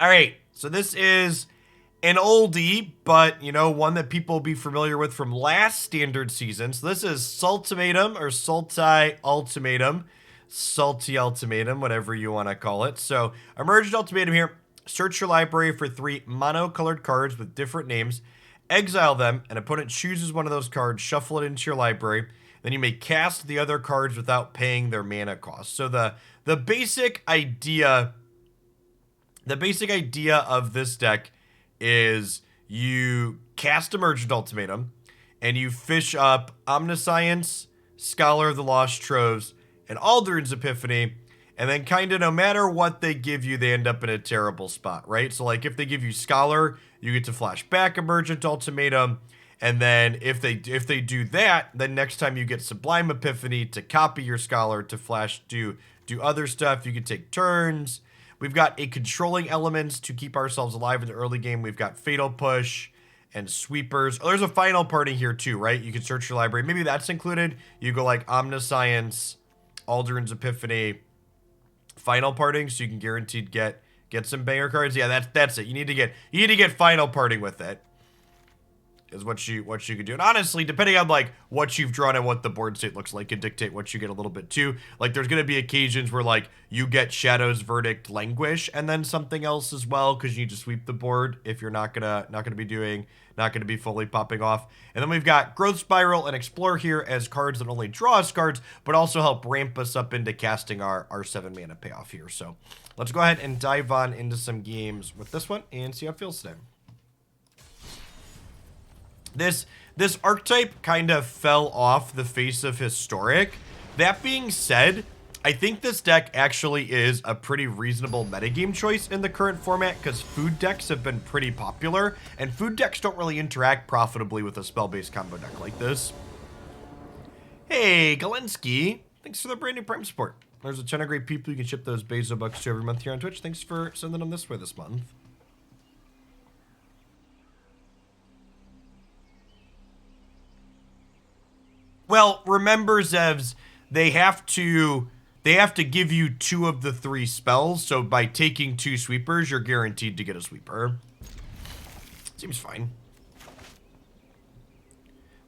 All right, so this is an oldie, but you know, one that people will be familiar with from last standard season. So this is Sultimatum or Sultai Ultimatum, Salty Ultimatum, whatever you want to call it. So Emergent Ultimatum here. Search your library for 3 mono-colored cards with different names. Exile them. An opponent chooses one of those cards. Shuffle it into your library. Then you may cast the other cards without paying their mana cost. So the basic idea of this deck is you cast Emergent Ultimatum and you fish up Omniscience, Scholar of the Lost Troves, and Alrund's Epiphany, and then kind of no matter what they give you, they end up in a terrible spot, right? So like if they give you Scholar, you get to flash back Emergent Ultimatum, and then if they do that, then next time you get Sublime Epiphany to copy your Scholar to flash do other stuff. You can take turns. We've got a controlling elements to keep ourselves alive in the early game. We've got Fatal Push and Sweepers. Oh, there's a final party here too, right? You can search your library. Maybe that's included. You go like Omniscience, Alrund's Epiphany, final parting, so you can guaranteed get some banger cards. Yeah, that's it. You need to get final parting with it. Is what you could do. And honestly, depending on like what you've drawn and what the board state looks like, can dictate what you get a little bit too. Like there's gonna be occasions where like you get Shadow's Verdict, Languish, and then something else as well, because you need to sweep the board if you're not gonna be fully popping off. And then we've got Growth Spiral and Explore here as cards that only draw us cards, but also help ramp us up into casting our 7 mana payoff here. So let's go ahead and dive on into some games with this one and see how it feels today. This archetype kind of fell off the face of Historic. That being said, I think this deck actually is a pretty reasonable metagame choice in the current format because food decks have been pretty popular, and food decks don't really interact profitably with a spell-based combo deck like this. Hey, Galensky, thanks for the brand new Prime support. There's a ton of great people you can ship those Bezo bucks to every month here on Twitch. Thanks for sending them this way this month. Well, remember, Zevs, they have to give you 2 of the 3 spells, so by taking 2 sweepers, you're guaranteed to get a sweeper. Seems fine.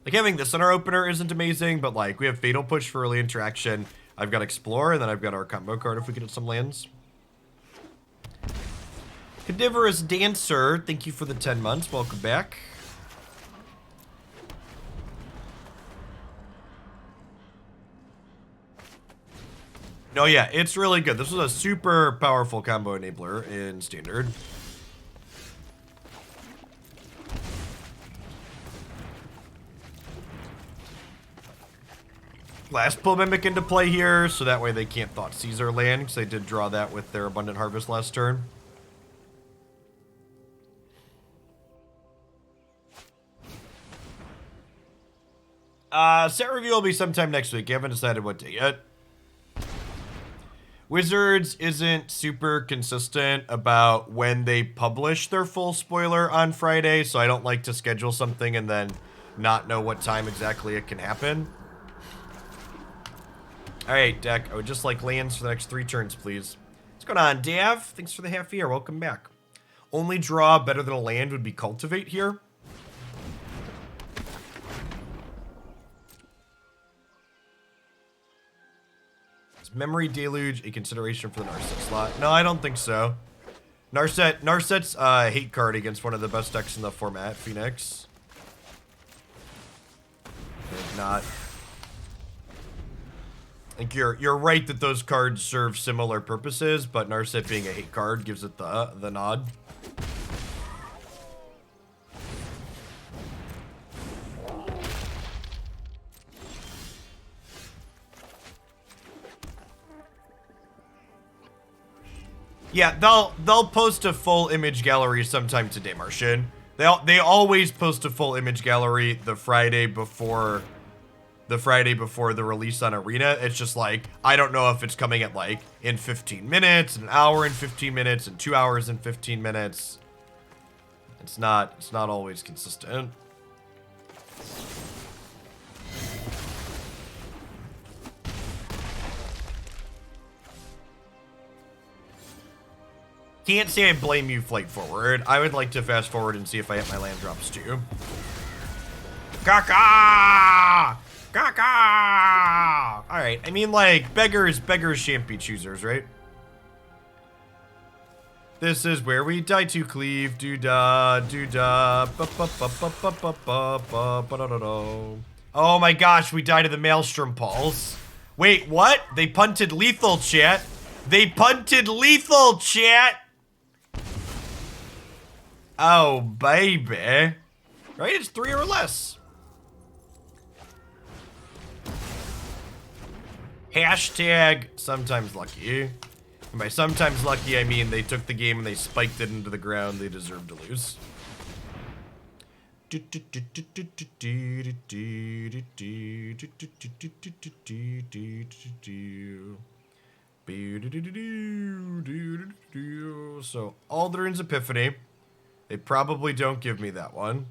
Like, having this in our opener isn't amazing, but like, we have Fatal Push for early interaction. I've got Explore, and then I've got our combo card if we can hit some lands. Cadaverous Dancer, thank you for the 10 months. Welcome back. No, yeah, it's really good. This was a super powerful combo enabler in Standard. Glasspool Mimic into play here, so that way they can't Thoughtseize our land, because they did draw that with their Abundant Harvest last turn. Set review will be sometime next week. I haven't decided what day yet. Wizards isn't super consistent about when they publish their full spoiler on Friday, so I don't like to schedule something and then not know what time exactly it can happen. Alright, deck, I would just like lands for the next 3 turns, please. What's going on, Dav? Thanks for the half year. Welcome back. Only draw better than a land would be Cultivate here. Memory Deluge a consideration for the Narset slot? No, I don't think so. Narset's a hate card against one of the best decks in the format, Phoenix. If not. I think you're right that those cards serve similar purposes, but Narset being a hate card gives it the nod. Yeah, they'll post a full image gallery sometime today, Martian. They always post a full image gallery the Friday before the release on Arena. It's just like, I don't know if it's coming at like in 15 minutes, an hour and 15 minutes, and 2 hours and 15 minutes. It's not always consistent. Can't say I blame you, Flight Forward. I would like to fast forward and see if I hit my land drops too. Caca! Caca! Alright, I mean, like, beggars shan't be choosers, right? This is where we die to cleave. Do-da, do-da. Oh my gosh, we died to the Maelstrom Pulse. Wait, what? They punted lethal, chat. They punted lethal, chat. Oh, baby. Right, it's 3 or less. Hashtag sometimes lucky. And by sometimes lucky, I mean they took the game and they spiked it into the ground. They deserve to lose. So, Alrund's Epiphany. They probably don't give me that one.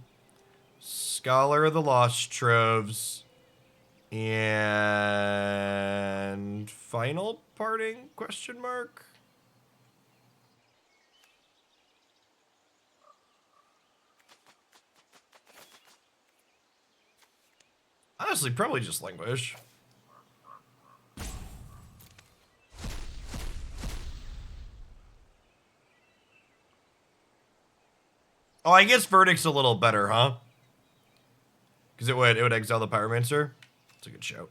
Scholar of the Lost Troves. And final parting question mark? Honestly, probably just Languish. Oh, I guess Verdict's a little better, huh? Because it would exile the Pyromancer. It's a good shout.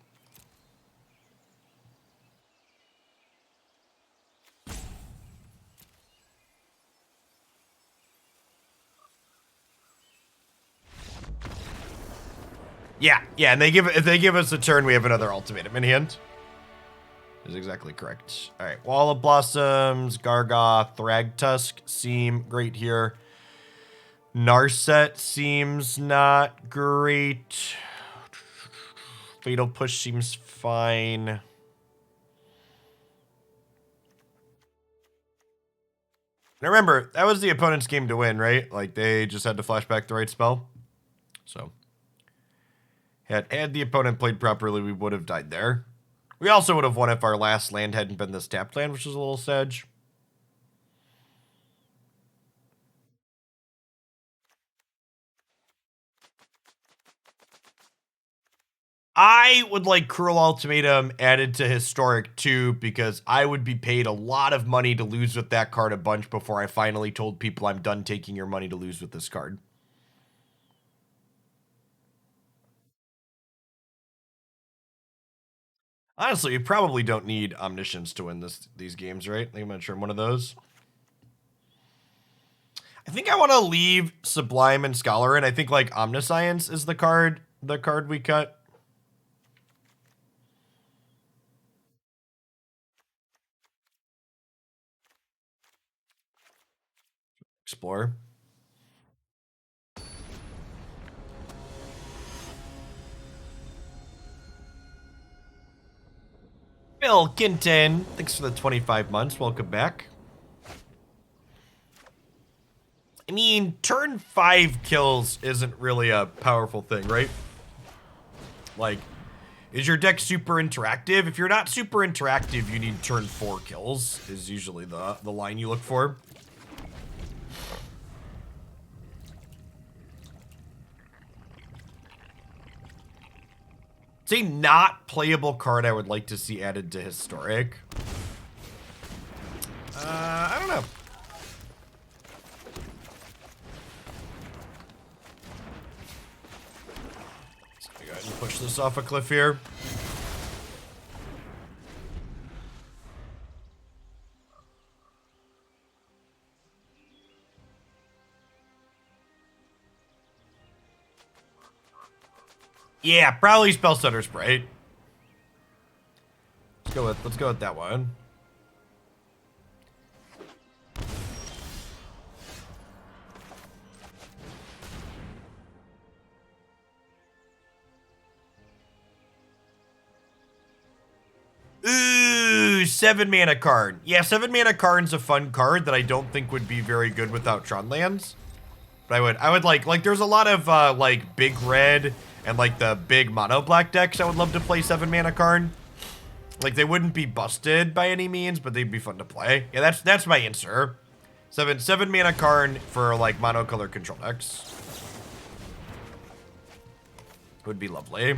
Yeah, and if they give us a turn, we have another ultimatum in hand. Is exactly correct. All right, Wall of Blossoms, Gargaroth, Thragtusk seem great here. Narset seems not great. Fatal Push seems fine. Now remember, that was the opponent's game to win, right? Like, they just had to flashback the right spell. So, had the opponent played properly, we would have died there. We also would have won if our last land hadn't been this tapped land, which is a little sad. I would like Cruel Ultimatum added to Historic too, because I would be paid a lot of money to lose with that card a bunch before I finally told people I'm done taking your money to lose with this card. Honestly, you probably don't need Omniscience to win these games, right? I think I'm going to turn one of those. I think I want to leave Sublime and Scholar, and I think like Omniscience is the card we cut. Explore. Bill Kinton, thanks for the 25 months. Welcome back. I mean, turn 5 kills isn't really a powerful thing, right? Like, is your deck super interactive? If you're not super interactive, you need turn 4 kills, is usually the line you look for. It's a not playable card I would like to see added to Historic. I don't know. So we go ahead and push this off a cliff here. Yeah, probably Spell Stutter Sprite. Let's go with that one. Ooh, 7 mana card. Yeah, 7 mana card's a fun card that I don't think would be very good without Tron lands. But I would like there's a lot of like big red and like the big mono black decks I would love to play 7 mana card. Like they wouldn't be busted by any means, but they'd be fun to play. Yeah, that's my answer. Seven mana Karn for like monocolor control decks. Would be lovely.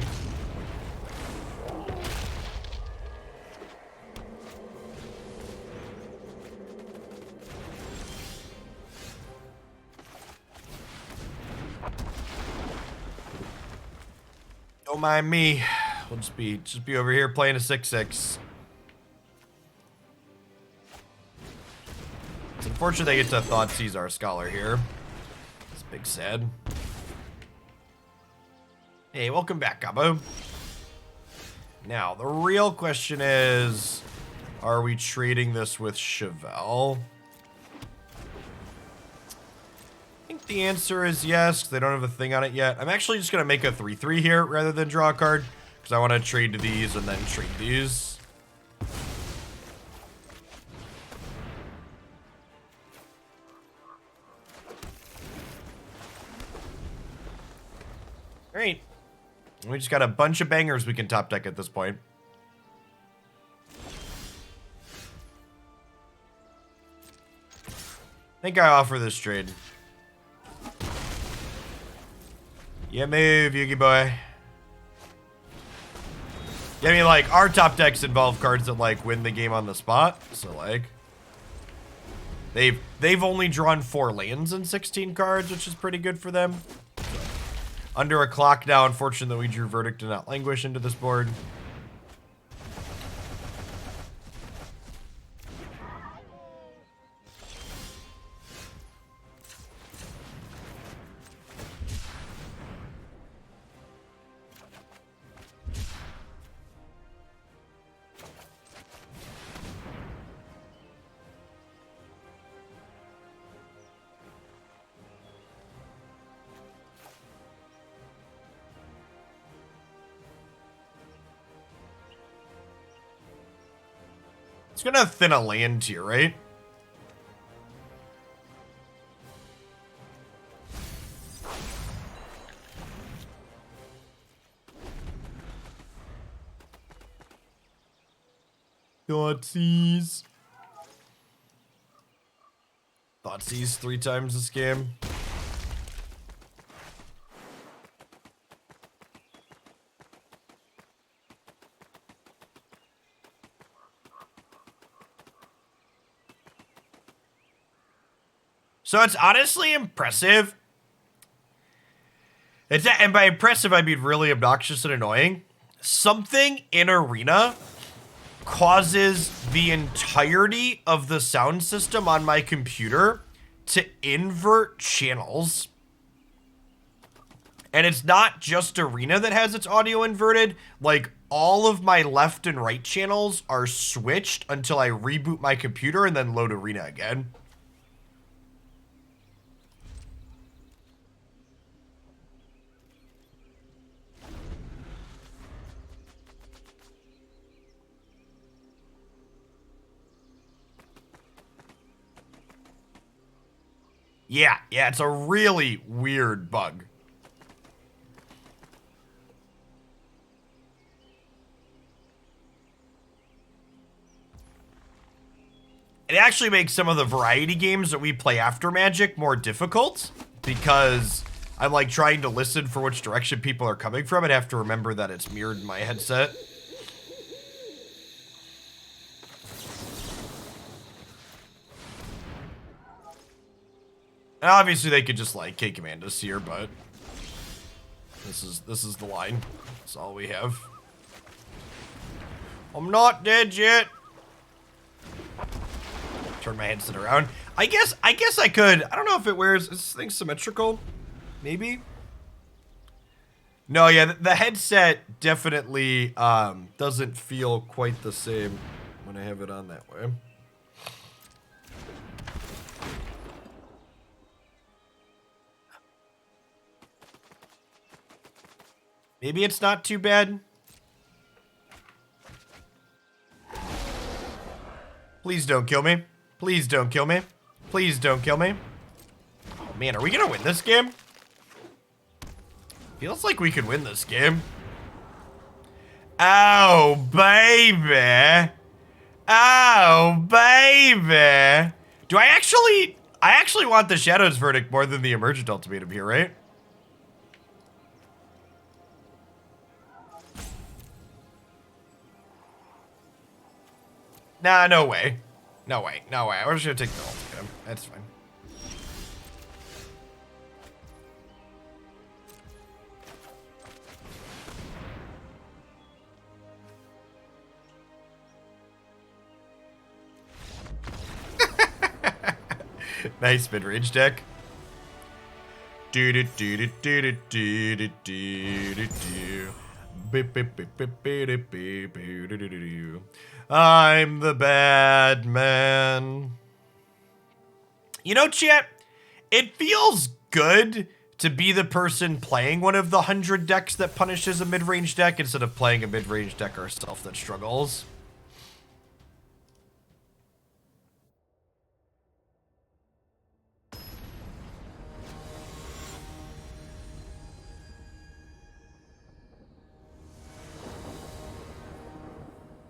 Don't mind me. We'll just be over here playing a 6/6. It's unfortunate they get to Thoughtseize our Scholar here. It's big sad. Hey, welcome back, Gabo. Now, the real question is, are we trading this with Chevelle? I think the answer is yes, because they don't have a thing on it yet. I'm actually just going to make a 3/3 here rather than draw a card, because I want to trade to these and then trade these. All right. We just got a bunch of bangers we can top deck at this point. I think I offer this trade. Yeah, move, Yugi boy. Yeah, I mean, like, our top decks involve cards that, like, win the game on the spot. So, like, they've only drawn 4 lands in 16 cards, which is pretty good for them. Under a clock now, unfortunately, we drew Verdict and not Languish into this board. It's gonna thin a land here, right? Thoughtseize. Thoughtseize 3 times this game. So it's honestly impressive. And by impressive, I mean really obnoxious and annoying. Something in Arena causes the entirety of the sound system on my computer to invert channels. And it's not just Arena that has its audio inverted. Like, all of my left and right channels are switched until I reboot my computer and then load Arena again. Yeah, it's a really weird bug. It actually makes some of the variety games that we play after Magic more difficult, because I'm like trying to listen for which direction people are coming from and have to remember that it's mirrored in my headset. And obviously they could just like K-Command us here, but this is the line. That's all we have. I'm not dead yet. Turn my headset around. I guess I could. I don't know if it wears. Is this thing symmetrical? Maybe. No, yeah, the headset definitely doesn't feel quite the same when I have it on that way. Maybe it's not too bad. Please don't kill me. Please don't kill me. Please don't kill me. Oh man, are we gonna win this game? Feels like we could win this game. Oh, baby. Oh, baby. Do I actually... I actually want the Shadow's Verdict more than the Emergent Ultimatum here, right? Nah, no way. No way, no way. We're just gonna take the Ultimatum. That's fine. Nice mid-range deck. I'm the bad man. You know, chat, it feels good to be the person playing one of the 100 decks that punishes a mid-range deck instead of playing a mid-range deck ourselves that struggles.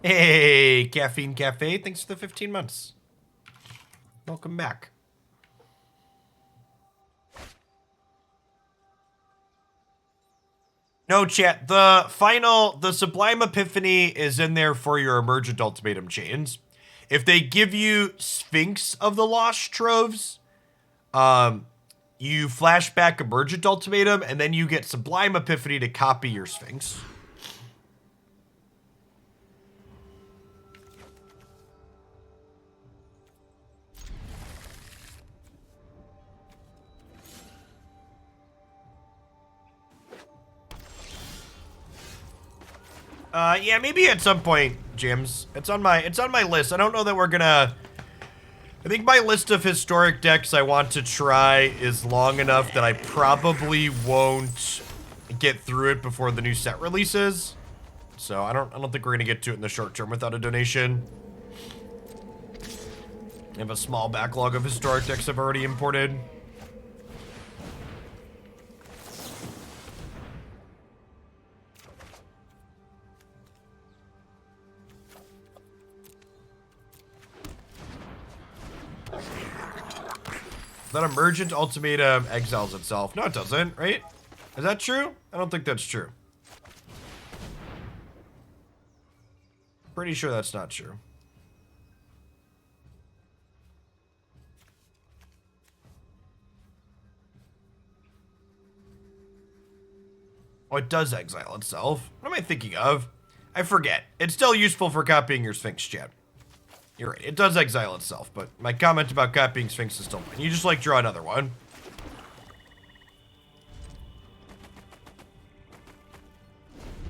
Hey, Caffeine Cafe, thanks for the 15 months. Welcome back. No, chat, the Sublime Epiphany is in there for your Emergent Ultimatum chains. If they give you Sphinx of the Lost Troves, you flash back Emergent Ultimatum, and then you get Sublime Epiphany to copy your Sphinx. Yeah, maybe at some point, James. It's on my list. I don't know that we're gonna. I think my list of historic decks I want to try is long enough that I probably won't get through it before the new set releases. So I don't think we're gonna get to it in the short term without a donation. I have a small backlog of historic decks I've already imported. That Emergent Ultimatum exiles itself. No, it doesn't, right? Is that true? I don't think that's true. Pretty sure that's not true. Oh, it does exile itself. What am I thinking of? I forget. It's still useful for copying your Sphinx, chat. You're right. It does exile itself, but my comment about copying Sphinx is still fine. You just, like, draw another one.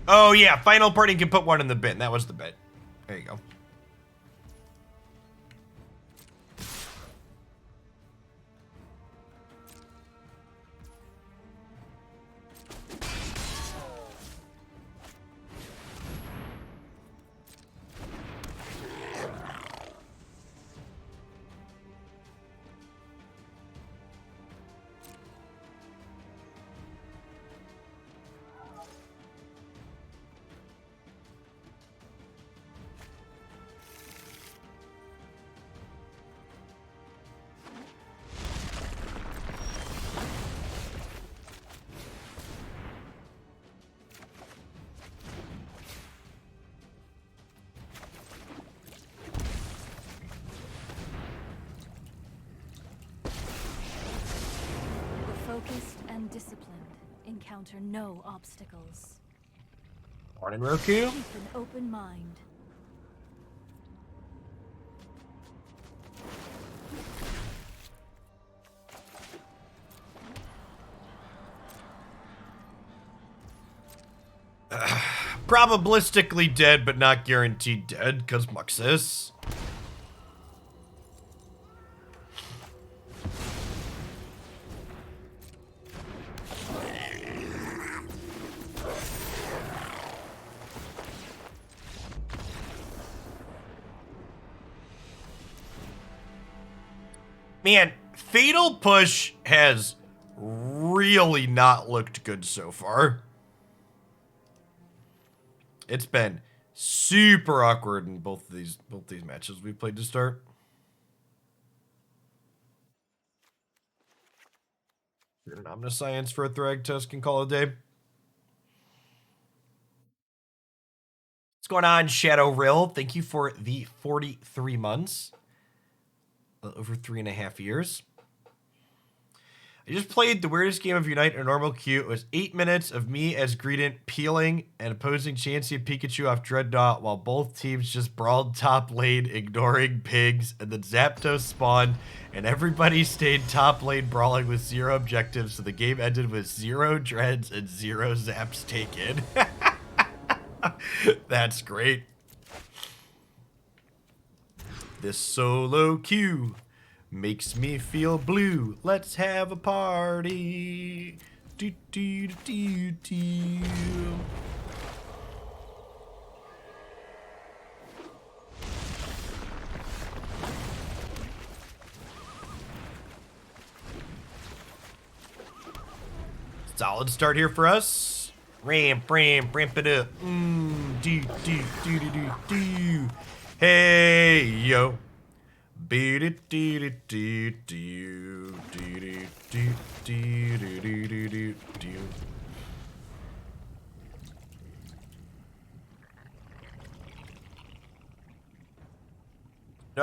Oh, yeah. Final party can put one in the bin. That was the bit. There you go. Focused and disciplined, encounter no obstacles. Morning, Roku. Keep an open mind. Probabilistically dead, but not guaranteed dead, because Muxus. Man, Fatal Push has really not looked good so far. It's been super awkward in both these matches we've played to start. An Omniscience for a Thragtusk and call it a day. What's going on, Shadow Rill? Thank you for the 43 months. Over 3.5 years. I just played the weirdest game of Unite in a normal queue. It was 8 minutes of me as Greedent peeling and opposing Chansey and Pikachu off Dreadnought while both teams just brawled top lane, ignoring pigs, and then Zapdos spawned, and everybody stayed top lane brawling with 0 objectives, so the game ended with 0 dreads and 0 zaps taken. That's great. This solo queue makes me feel blue. Let's have a party. Do, do, do, do. Solid start here for us. Ramp it up. Do, do, do, do, do, do. Hey, yo. No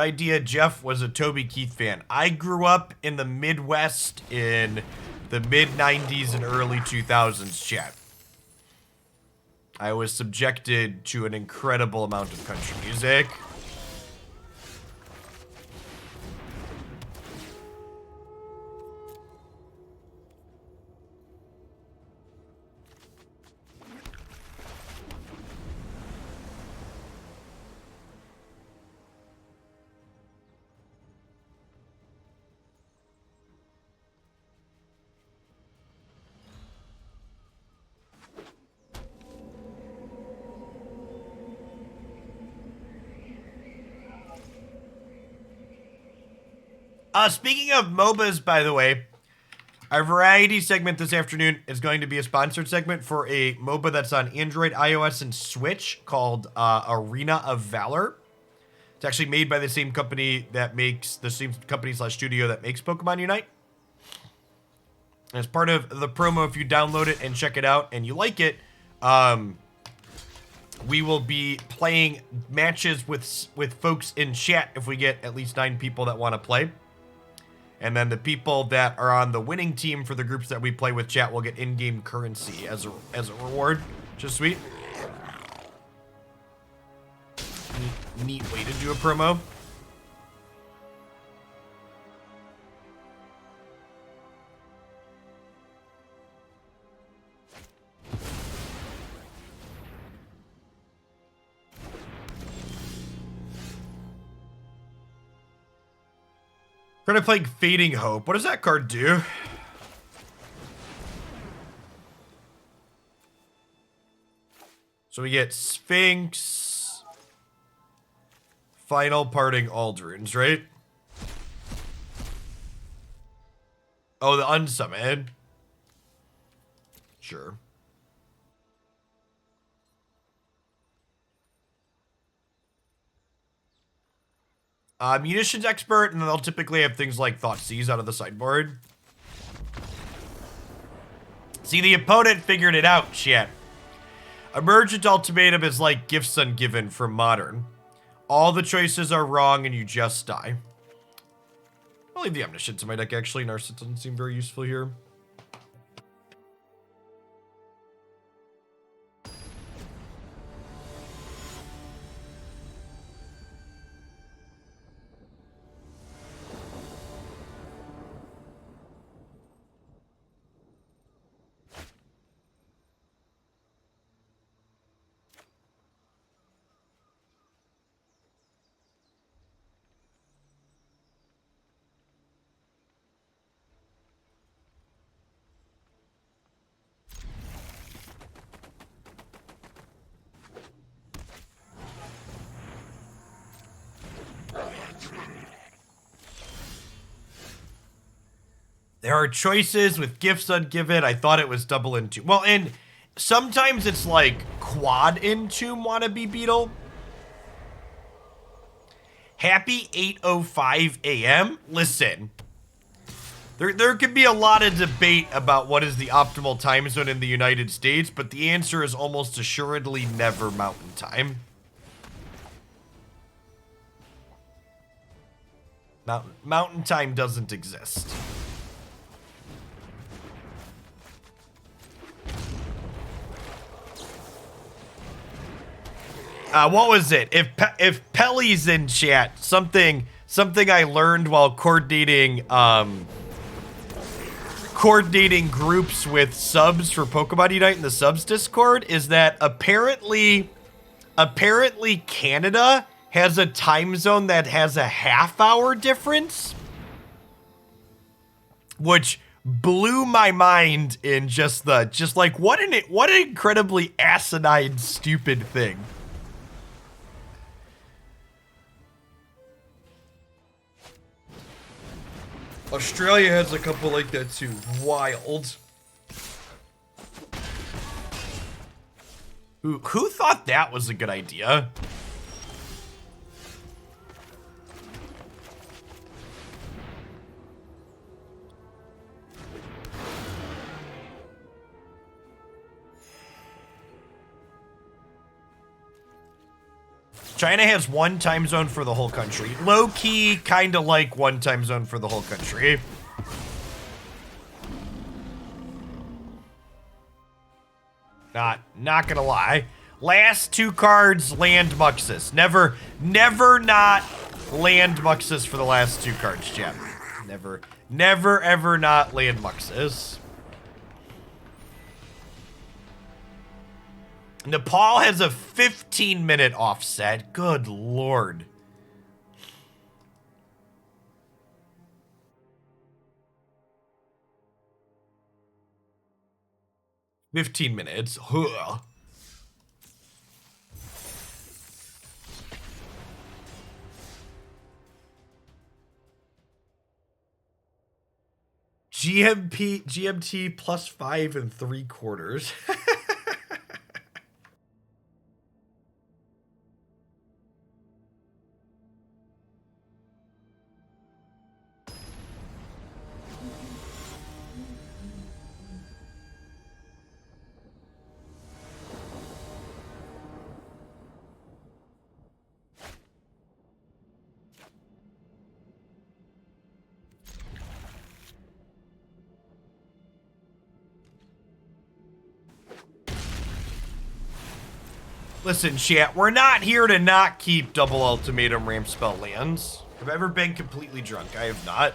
idea Jeff was a Toby Keith fan. I grew up in the Midwest in the mid-90s and early 2000s, chat. I was subjected to an incredible amount of country music. Speaking of MOBAs, by the way, our variety segment this afternoon is going to be a sponsored segment for a MOBA that's on Android, iOS, and Switch called Arena of Valor. It's actually made by the same company that makes, the same company / studio that makes Pokemon Unite. As part of the promo, if you download it and check it out and you like it, we will be playing matches with folks in chat if we get at least 9 people that want to play. And then the people that are on the winning team for the groups that we play with chat will get in-game currency as a reward. Just sweet. Neat way to do a promo. Trying to play Fading Hope. What does that card do? So we get Sphinx, Final Parting Alrund, right? Oh, the unsummon. Sure. Munitions expert, and then they'll typically have things like Thoughtseize out of the sideboard. See, the opponent figured it out, shit. Emergent Ultimatum is like Gifts Ungiven for Modern. All the choices are wrong and you just die. I'll leave the Omniscience in my deck, actually. Narset doesn't seem very useful here. There are choices with Gifts Ungiven. I thought it was double Entomb. Well, and sometimes it's like quad Entomb Wannabe Beetle. Happy 8:05 a.m. Listen, There could be a lot of debate about what is the optimal time zone in the United States, but the answer is almost assuredly never Mountain Time. Mountain Time doesn't exist. What was it? If Pelly's in chat, something I learned while coordinating groups with subs for Pokemon Unite in the subs Discord is that apparently Canada has a time zone that has a half-hour difference, which blew my mind in just like what an incredibly asinine stupid thing. Australia has a couple like that too. Wild. Who thought that was a good idea? China has one time zone for the whole country. Low-key, kind of like one time zone for the whole country. Not gonna lie. Last two cards, land Muxus. Never not land Muxus for the last two cards, Jim. Never, ever not land Muxus. Nepal has a 15-minute offset. Good lord. "15 minutes. Huh. GMT plus 5 3/4. Listen, chat, we're not here to not keep double ultimatum ramp spell lands. Have I ever been completely drunk? I have not.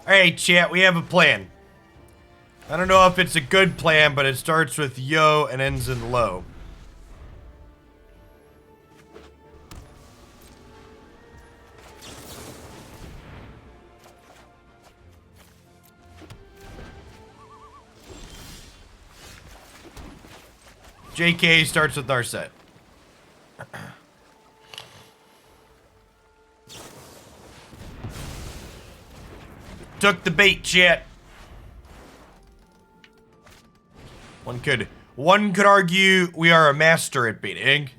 Alright, chat, we have a plan. I don't know if it's a good plan, but it starts with yo and ends in low. JK starts with Narset. Took the bait, chat. One could argue we are a master at baiting.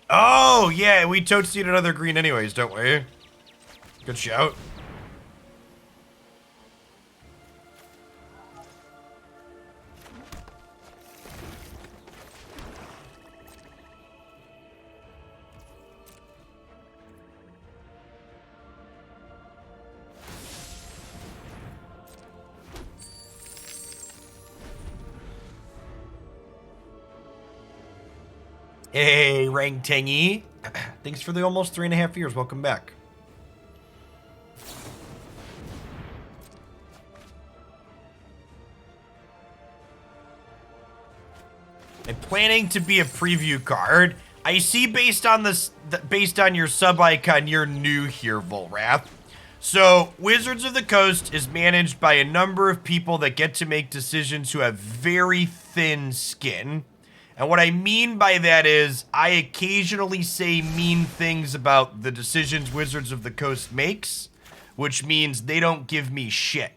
Oh, yeah, we totes need another green anyways, don't we? Good shout. Hey, Rang Tangy. Thanks for the almost 3.5 years. Welcome back. I'm planning to be a preview card. I see based on this, based on your sub icon, you're new here, Volrath. So, Wizards of the Coast is managed by a number of people that get to make decisions who have very thin skin. And what I mean by that is, I occasionally say mean things about the decisions Wizards of the Coast makes, which means they don't give me shit.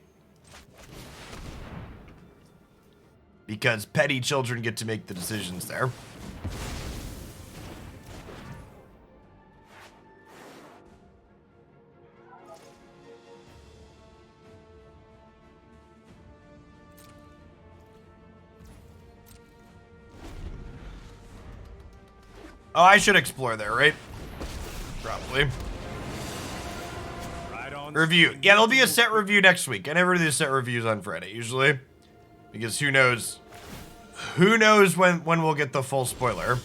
Because petty children get to make the decisions there. Oh, I should explore there, right? Probably. Right on. Review. Yeah, there'll be a set review next week. I never do set reviews on Friday, usually. Because who knows? Who knows when we'll get the full spoiler?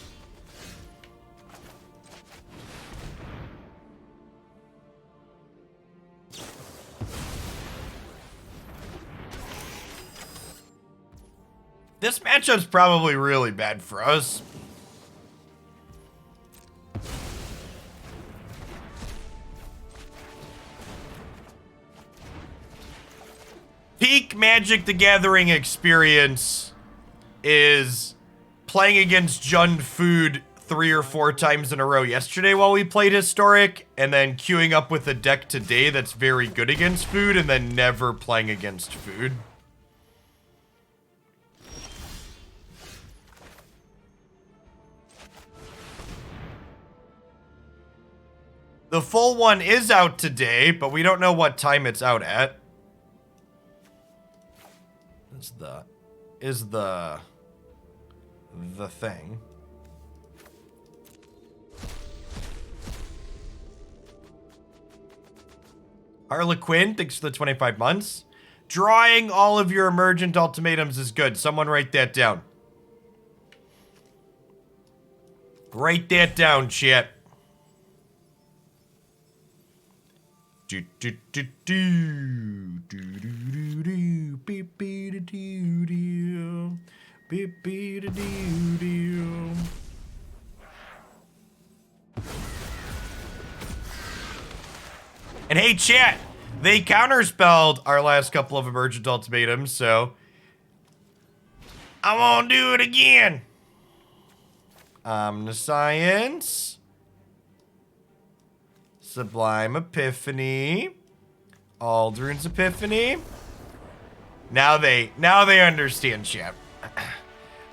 This matchup's probably really bad for us. Peak Magic the Gathering experience is playing against Jund Food 3 or 4 times in a row yesterday while we played Historic, and then queuing up with a deck today that's very good against Food, and then never playing against Food. The full one is out today, but we don't know what time it's out at. Is the thing. Harlequin, thanks for the 25 months. Drawing all of your Emergent Ultimatums is good. Someone write that down. Write that down, chat. Do do do do do do do beep beep do do beep beep do do. And hey, chat, they counterspelled our last couple of Emergent Ultimatums, so I won't do it again. Omniscience. Sublime Epiphany. Alrund's Epiphany. Now they understand, chat.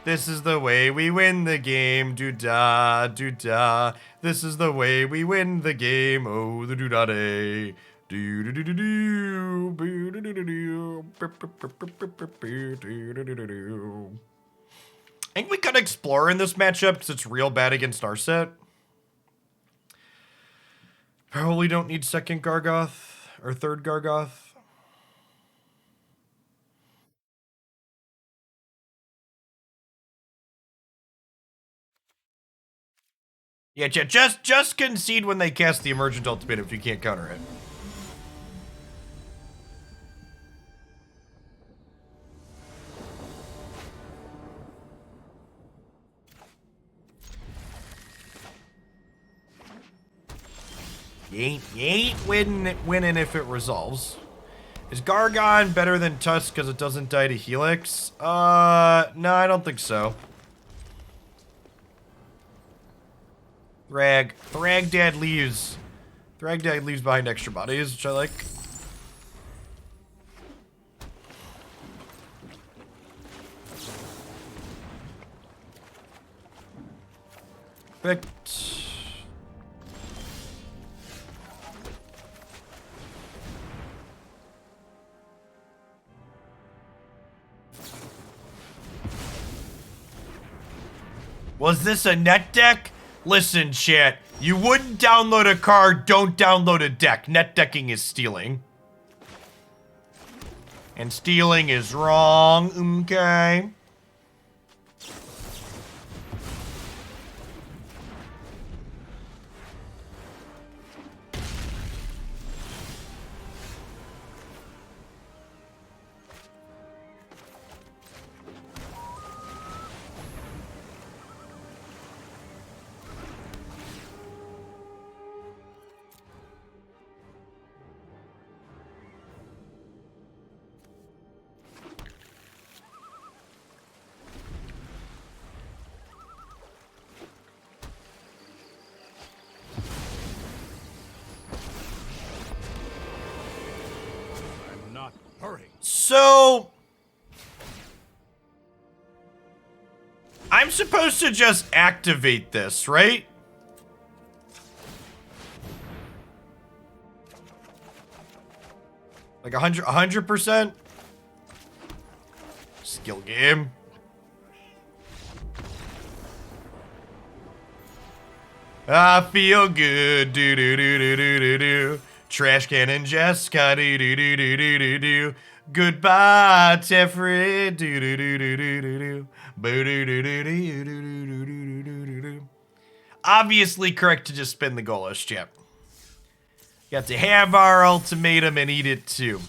This is the way we win the game. Do-da, do-da. This is the way we win the game. Oh, the do-da-day. Do-do-do-do-do. Boo-do-do-do-do. Do-do-do-do-do. I think we could explore in this matchup because it's real bad against Narset. Probably don't need second Gargaroth or third Gargaroth. Yeah, just concede when they cast the Emergent Ultimatum if you can't counter it. You ain't winning if it resolves. Is Gargon better than Tusk because it doesn't die to Helix? No, I don't think so. Thragdad leaves. Thragdad leaves behind extra bodies, which I like. Perfect. Was this a net deck? Listen, chat. You wouldn't download a card, don't download a deck. Net decking is stealing. And stealing is wrong, okay? Hurry. So I'm supposed to just activate this, right? Like 100%? Skill game. I feel good. Do do do do do do do. Trash cannon Jessica. Do do do do do do do. Goodbye, Tefred. Do do do do do do do. Boo do do do do do do do do do do. Obviously correct to just spin the Golos, chap. Got to have our ultimatum and eat it too.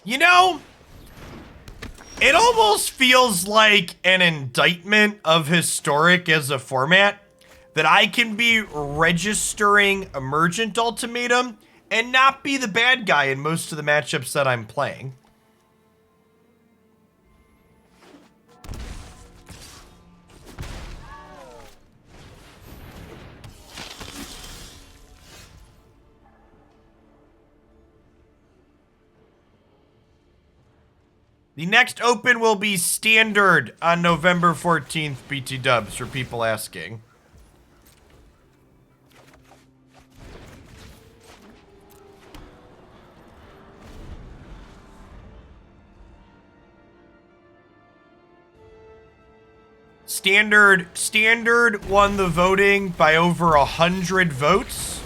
You know, it almost feels like an indictment of Historic as a format that I can be registering Emergent Ultimatum and not be the bad guy in most of the matchups that I'm playing. The next open will be Standard on November 14th, BT Dubs, for people asking. Standard won the voting by over 100 votes.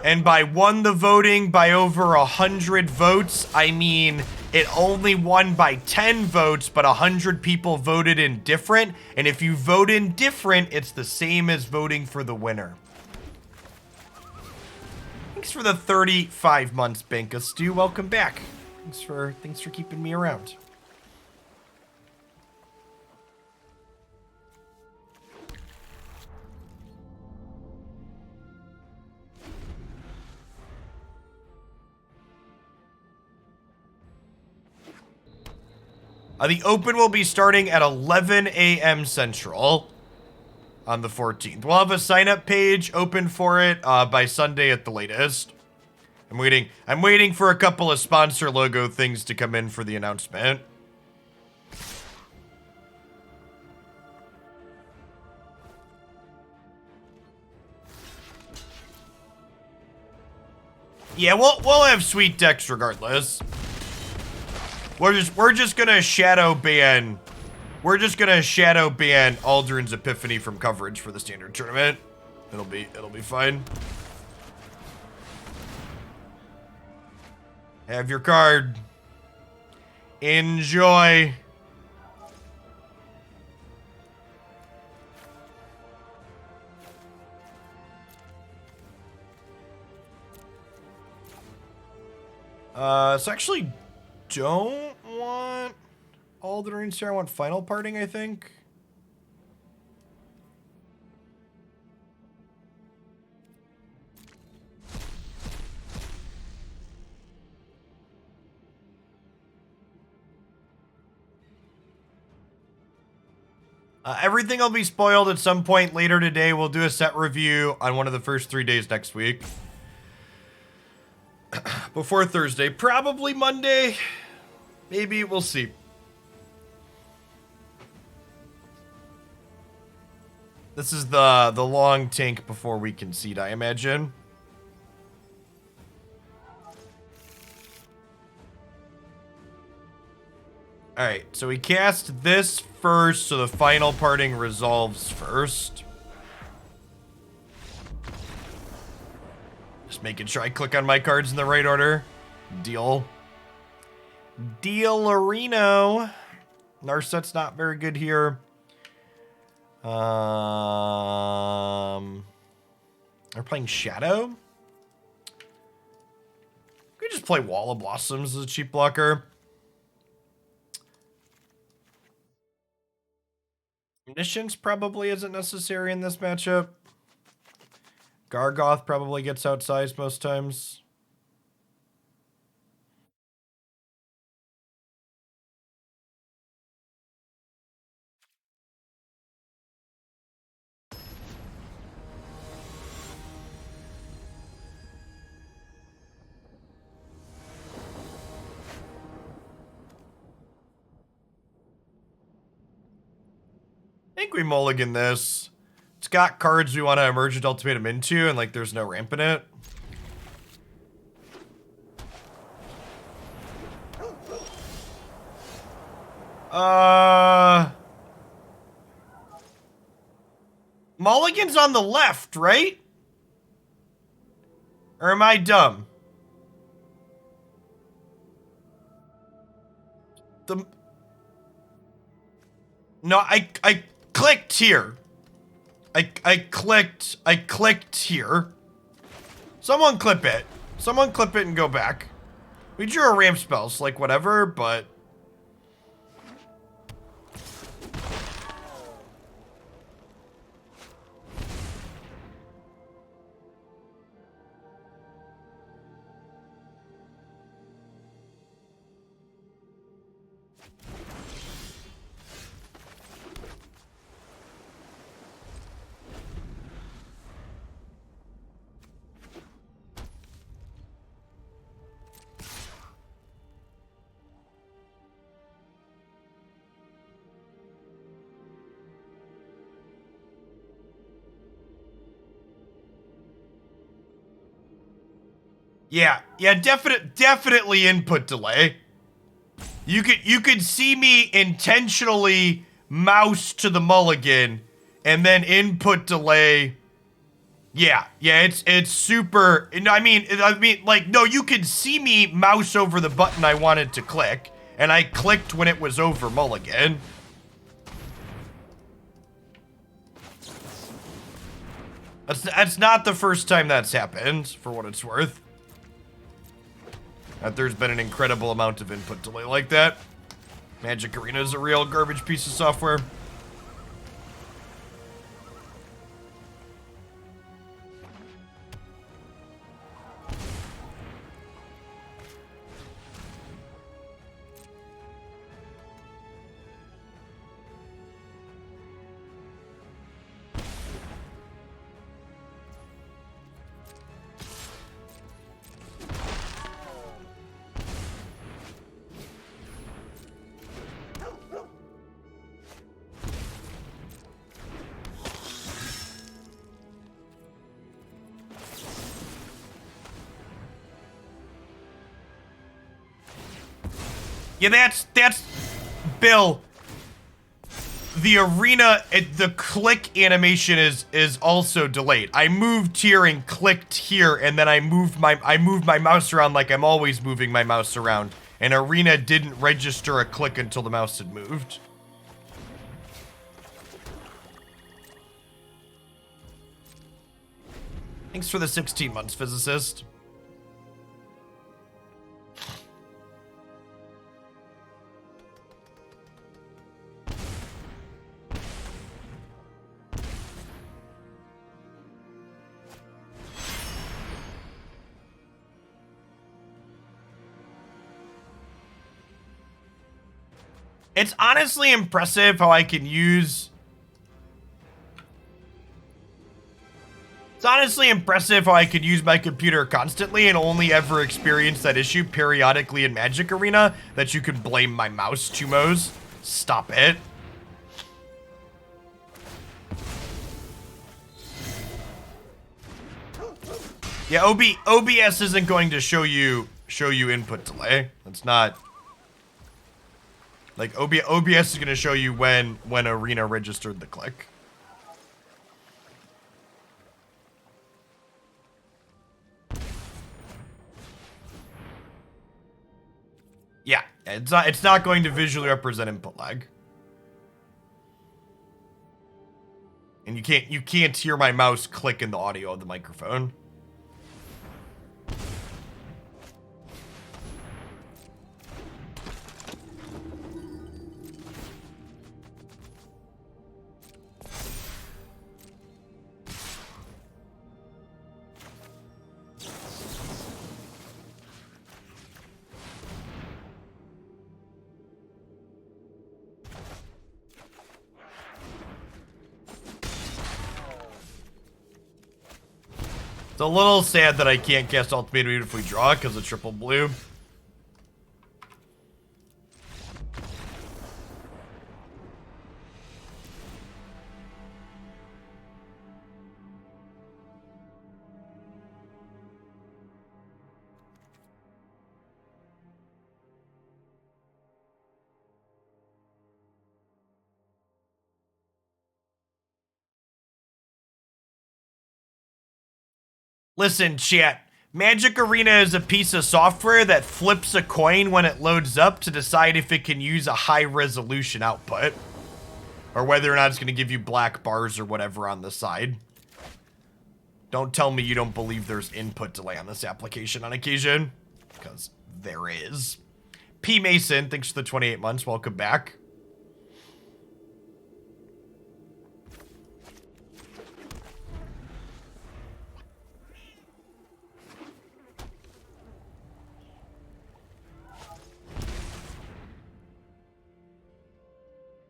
And by won the voting by over 100 votes, I mean it only won by 10 votes, but 100 people voted indifferent. And if you vote indifferent, it's the same as voting for the winner. Thanks for the 35 months, Banka Stu. Welcome back. Thanks for keeping me around. The open will be starting at 11 a.m. Central on the 14th. We'll have a sign-up page open for it by Sunday at the latest. I'm waiting for a couple of sponsor logo things to come in for the announcement. Yeah, we'll have sweet decks regardless. We're just gonna shadow ban. We're just gonna shadow ban Alrund's Epiphany from coverage for the standard tournament. It'll be fine. Have your card. Enjoy. So actually don't want Alrund here. I want final parting, I think. Everything will be spoiled at some point later today. We'll do a set review on one of the first 3 days next week. Before Thursday, probably Monday. Maybe, we'll see. This is the long tank before we concede, I imagine. Alright, so we cast this first, so the final parting resolves first. Just making sure I click on my cards in the right order. Deal. Deal-arino. Narset's not very good here. They're playing Shadow. We could just play Wall of Blossoms as a cheap blocker. Omniscience probably isn't necessary in this matchup. Gargaroth probably gets outsized most times. I think we mulligan this. It's got cards we want to Emergent Ultimatum into, and like there's no ramp in it. Mulligan's on the left, right? Or am I dumb? No, I clicked here. I clicked here. Someone clip it. Someone clip it and go back. We drew a ramp spell, so like whatever, but... Yeah, definitely input delay. You could see me intentionally mouse to the mulligan and then input delay. Yeah, it's super. I mean, like, no, you could see me mouse over the button I wanted to click, and I clicked when it was over mulligan. That's not the first time that's happened, for what it's worth. That there's been an incredible amount of input delay like that. Magic Arena is a real garbage piece of software. Yeah, that's Bill. The arena, the click animation is also delayed. I moved here and clicked here, and then I moved my mouse around like I'm always moving my mouse around. And arena didn't register a click until the mouse had moved. Thanks for the 16 months, physicist. It's honestly impressive how I can use... It's honestly impressive how I could use my computer constantly and only ever experience that issue periodically in Magic Arena that you could blame my mouse, Chumos. Stop it. Yeah, OBS isn't going to show you input delay. That's not... Like, OBS is going to show you when Arena registered the click. Yeah, it's not going to visually represent input lag. And you can't hear my mouse click in the audio of the microphone. It's a little sad that I can't cast Ultimatum even if we draw because of triple blue. Listen, chat. Magic Arena is a piece of software that flips a coin when it loads up to decide if it can use a high resolution output. Or whether or not it's going to give you black bars or whatever on the side. Don't tell me you don't believe there's input delay on this application on occasion. Because there is. P. Mason, thanks for the 28 months. Welcome back.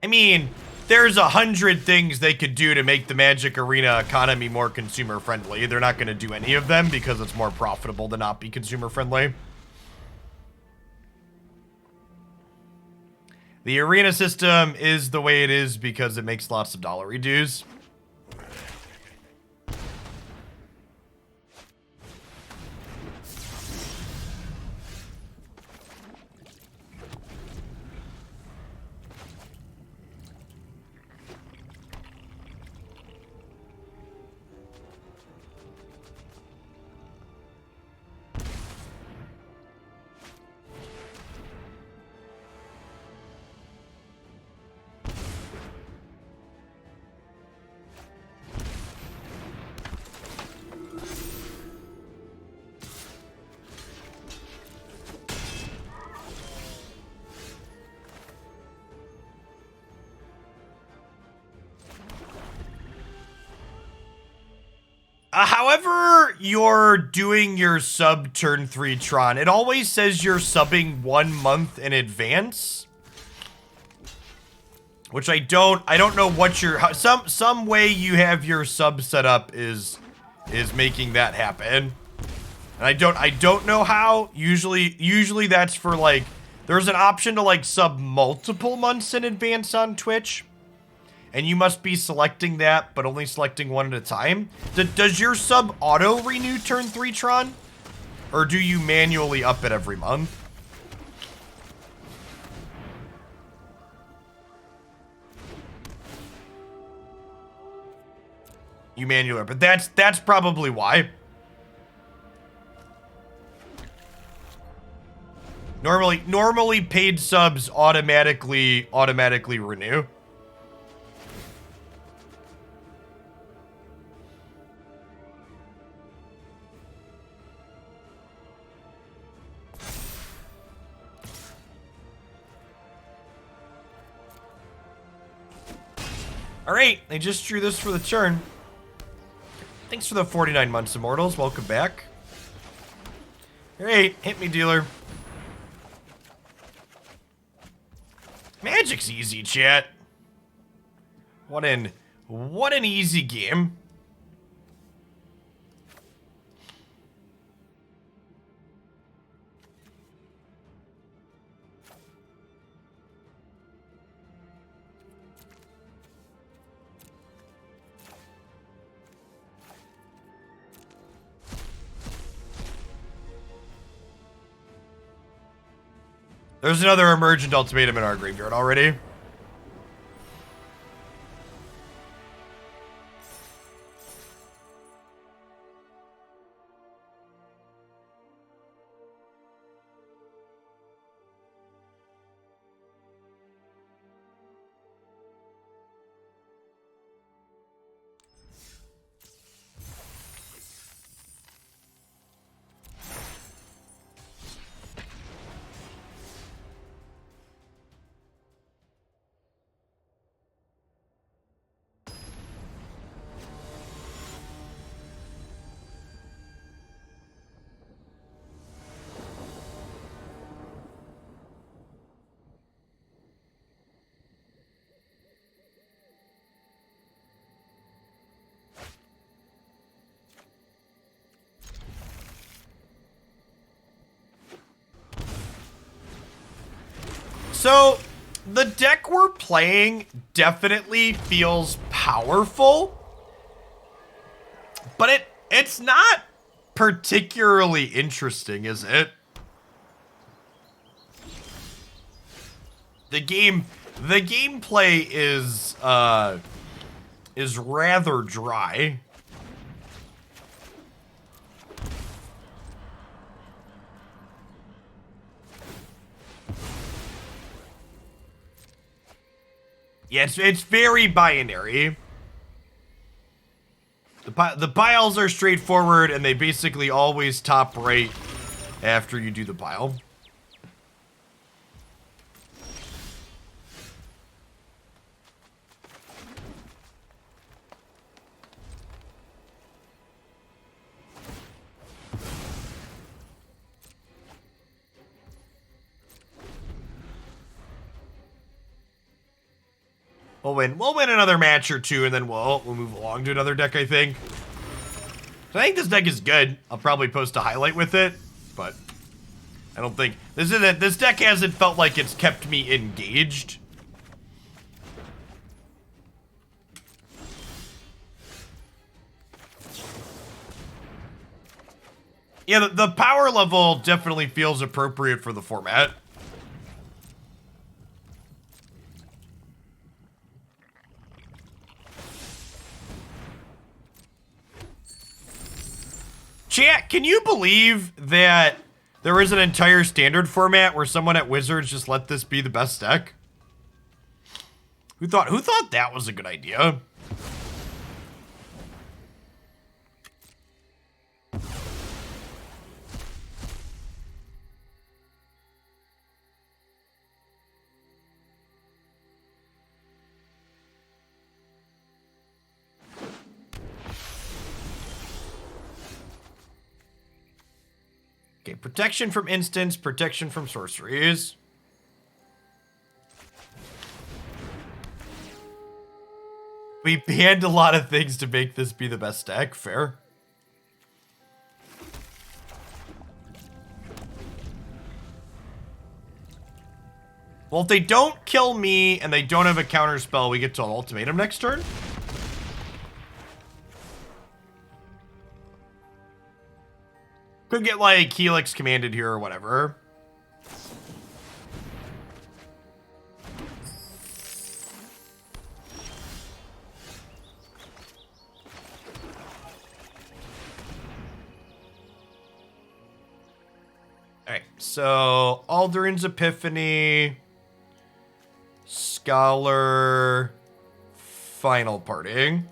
I mean, there's 100 things they could do to make the Magic Arena economy more consumer friendly. They're not going to do any of them because it's more profitable to not be consumer friendly. The arena system is the way it is because it makes lots of dollar dues. However you're doing your sub turn 3 Tron, it always says you're subbing 1 month in advance. Which I don't know what your, some way you have your sub set up is making that happen. And I don't know how. Usually that's for like, there's an option to like sub multiple months in advance on Twitch. And you must be selecting that, but only selecting one at a time. Does your sub auto-renew turn 3 Tron? Or do you manually up it every month? You manually, but that's probably why. Normally paid subs automatically renew. Alright, I just drew this for the turn. Thanks for the 49 months, Immortals. Welcome back. Alright, hit me, dealer. Magic's easy, chat. What an easy game. There's another Emergent Ultimatum in our graveyard already. So, the deck we're playing definitely feels powerful, but it's not particularly interesting, is it? The gameplay is rather dry. Yeah, it's very binary. The piles are straightforward, and they basically always top right after you do the pile. We'll win another match or two, and then we'll move along to another deck, I think. So I think this deck is good. I'll probably post a highlight with it, but I don't think this deck hasn't felt like it's kept me engaged. Yeah, the power level definitely feels appropriate for the format. Chat, can you believe that there is an entire standard format where someone at Wizards just let this be the best deck? Who thought that was a good idea? Okay, protection from instants, protection from sorceries. We banned a lot of things to make this be the best deck, fair. Well, if they don't kill me and they don't have a counter spell, we get to an ultimatum next turn. Could get like Helix commanded here or whatever. Alright, so Aldurin's Epiphany, Scholar, Final Parting.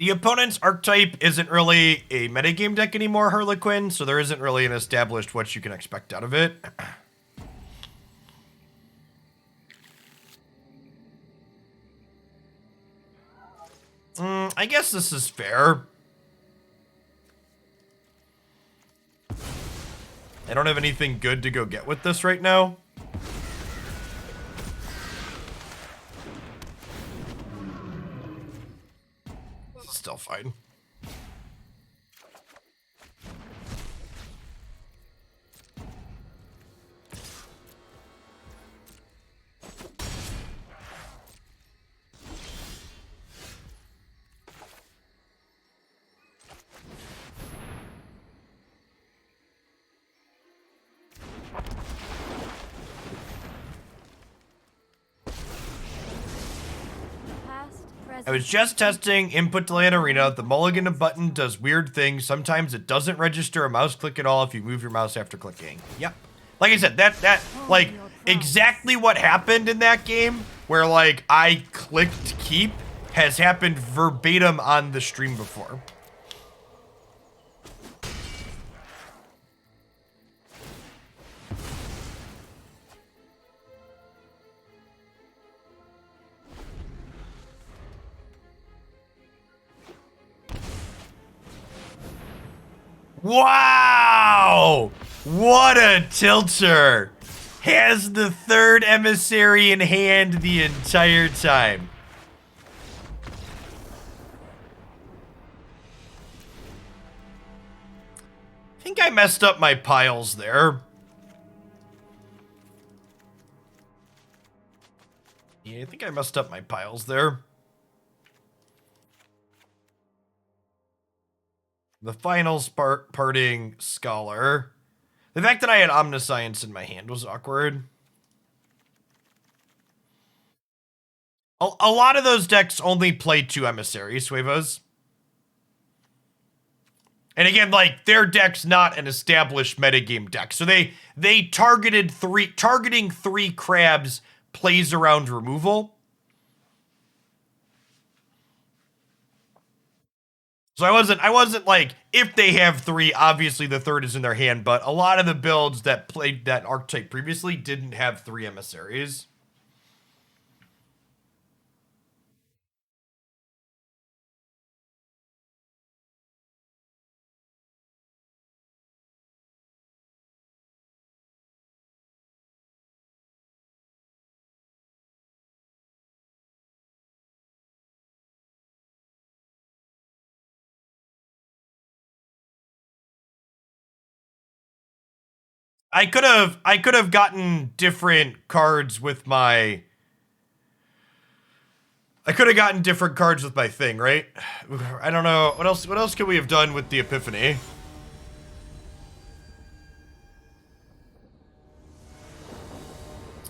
The opponent's archetype isn't really a metagame deck anymore, Harlequin, so there isn't really an established what you can expect out of it. I guess this is fair. I don't have anything good to go get with this right now. Still fine. I was just testing input to land arena. The mulligan button does weird things. Sometimes it doesn't register a mouse click at all if you move your mouse after clicking. Yep. Like I said, that like exactly what happened in that game where like I clicked keep has happened verbatim on the stream before. Wow! What a tilter! Has the third emissary in hand the entire time. I think I messed up my piles there. Yeah, I think I messed up my piles there. The final parting scholar. The fact that I had Omniscience in my hand was awkward. A lot of those decks only play 2 emissaries, Suevos. And again, like, their deck's not an established metagame deck. So they targeting 3 crabs plays around removal. So I wasn't like, if they have 3, obviously the third is in their hand, but a lot of the builds that played that archetype previously didn't have 3 emissaries. I could have gotten different cards with my thing, right? I don't know. What else could we have done with the Epiphany?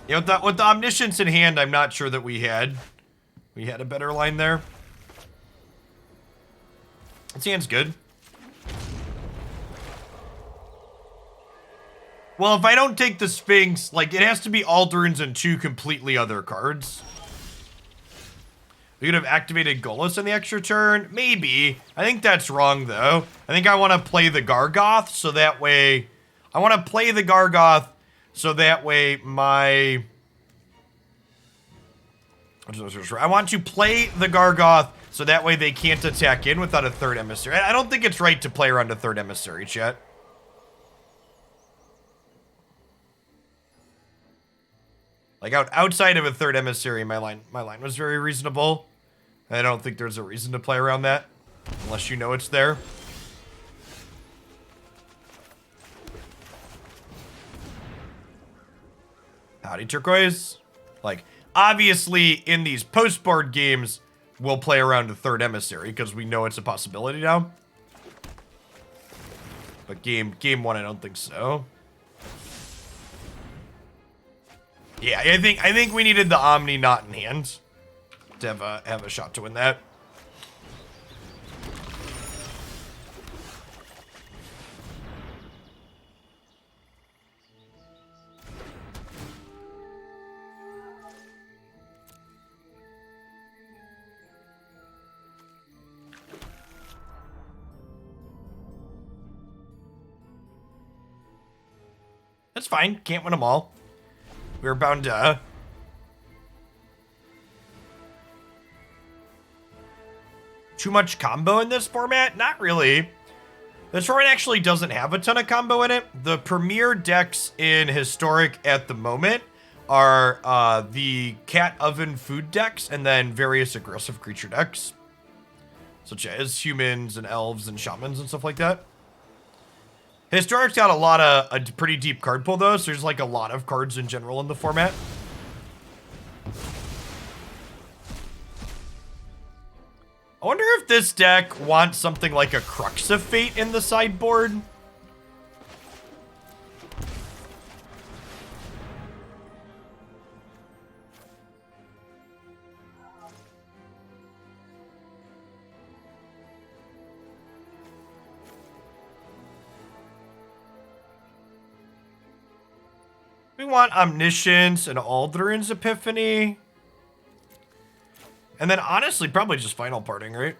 You know, with the Omniscience in hand, I'm not sure that we had a better line there. This hand's good. Well, if I don't take the Sphinx, like, it has to be Alrund and 2 completely other cards. We could have activated Golos on the extra turn. Maybe. I think that's wrong, though. I think I want to play the Gargaroth, so that way... I want to play the Gargaroth, so that way my... I want to play the Gargaroth, so that way they can't attack in without a third emissary. I don't think it's right to play around a third emissary, chat. Like, outside of a third emissary, my line was very reasonable. I don't think there's a reason to play around that, unless you know it's there. Howdy, Turquoise. Like, obviously, in these post-board games, we'll play around a third emissary, because we know it's a possibility now. But game 1, I don't think so. Yeah, I think we needed the Omni not in hand to have a shot to win that. That's fine. Can't win them all. We're bound to... Too much combo in this format? Not really. This format actually doesn't have a ton of combo in it. The premier decks in Historic at the moment are the Cat Oven food decks and then various aggressive creature decks, such as humans and elves and shamans and stuff like that. Historic's got a pretty deep card pool, though, so there's like a lot of cards in general in the format. I wonder if this deck wants something like a Crux of Fate in the sideboard. We want Omniscience and Alrund's Epiphany. And then, honestly, probably just final parting, right?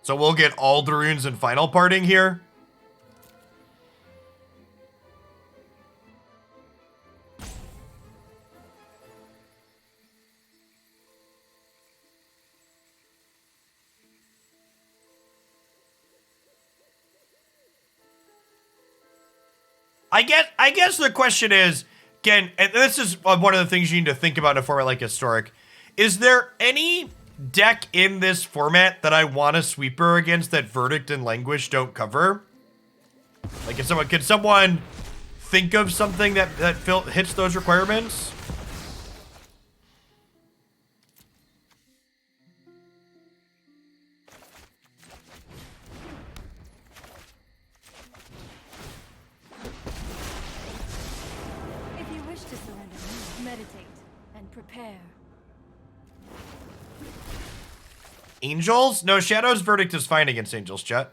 So we'll get Alrund's and final parting here. I guess the question is, again, and this is one of the things you need to think about in a format like Historic. Is there any deck in this format that I want a sweeper against that Verdict and Languish don't cover? Like, can someone think of something that hits those requirements? If you wish to surrender, meditate and prepare. Angels? No, Shadow's Verdict is fine against Angels, chat.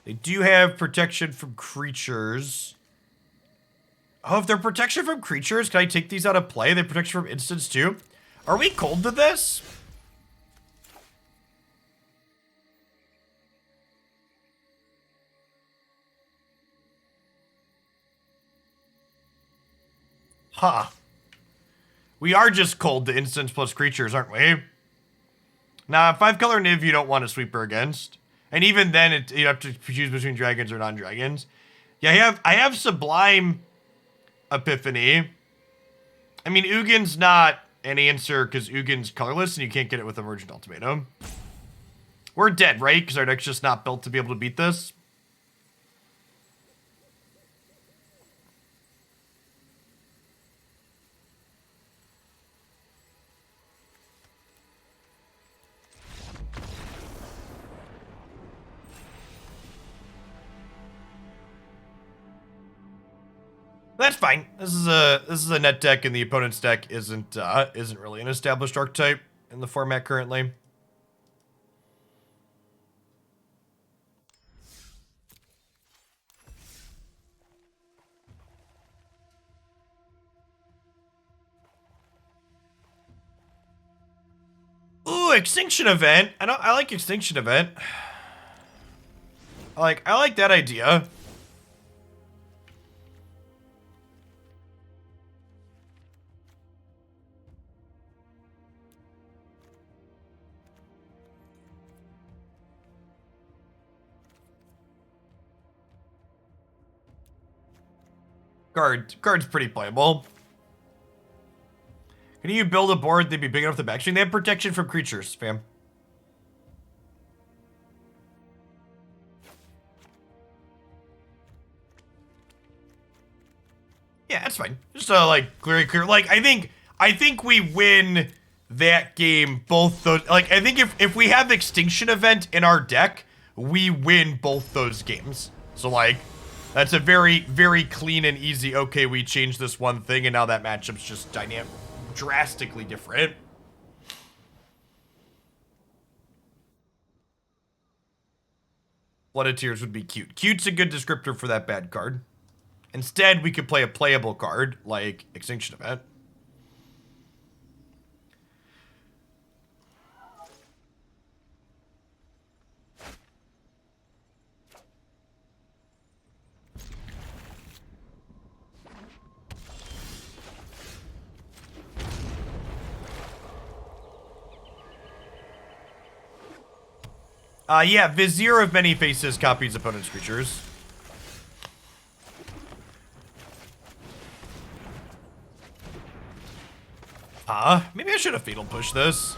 They do have protection from creatures. Oh, if they're protection from creatures, can I take these out of play? They protection from instants too? Are we cold to this? Huh. We are just cold to instants plus creatures, aren't we? Nah, 5-color Niv you don't want a sweeper against. And even then, you have to choose between dragons or non-dragons. Yeah, I have Sublime Epiphany. I mean, Ugin's not an answer because Ugin's colorless and you can't get it with Emergent Ultimatum. We're dead, right? Because our deck's just not built to be able to beat this. That's fine. This is a net deck, and the opponent's deck isn't really an established archetype in the format currently. Ooh, Extinction Event. I like Extinction Event. I like that idea. Card's pretty playable. Can you build a board that'd be big enough to backstring? They have protection from creatures, fam. Yeah, that's fine. Just like very clear. Like I think we win that game. Both those. Like I think if we have Extinction Event in our deck, we win both those games. So like. That's a very, very clean and easy, okay, we changed this one thing, and now that matchup's just drastically different. Flooded Tears would be cute. Cute's a good descriptor for that bad card. Instead, we could play a playable card, like Extinction Event. Yeah, Vizier of Many Faces copies opponent's creatures. Maybe I should have Fatal Push this.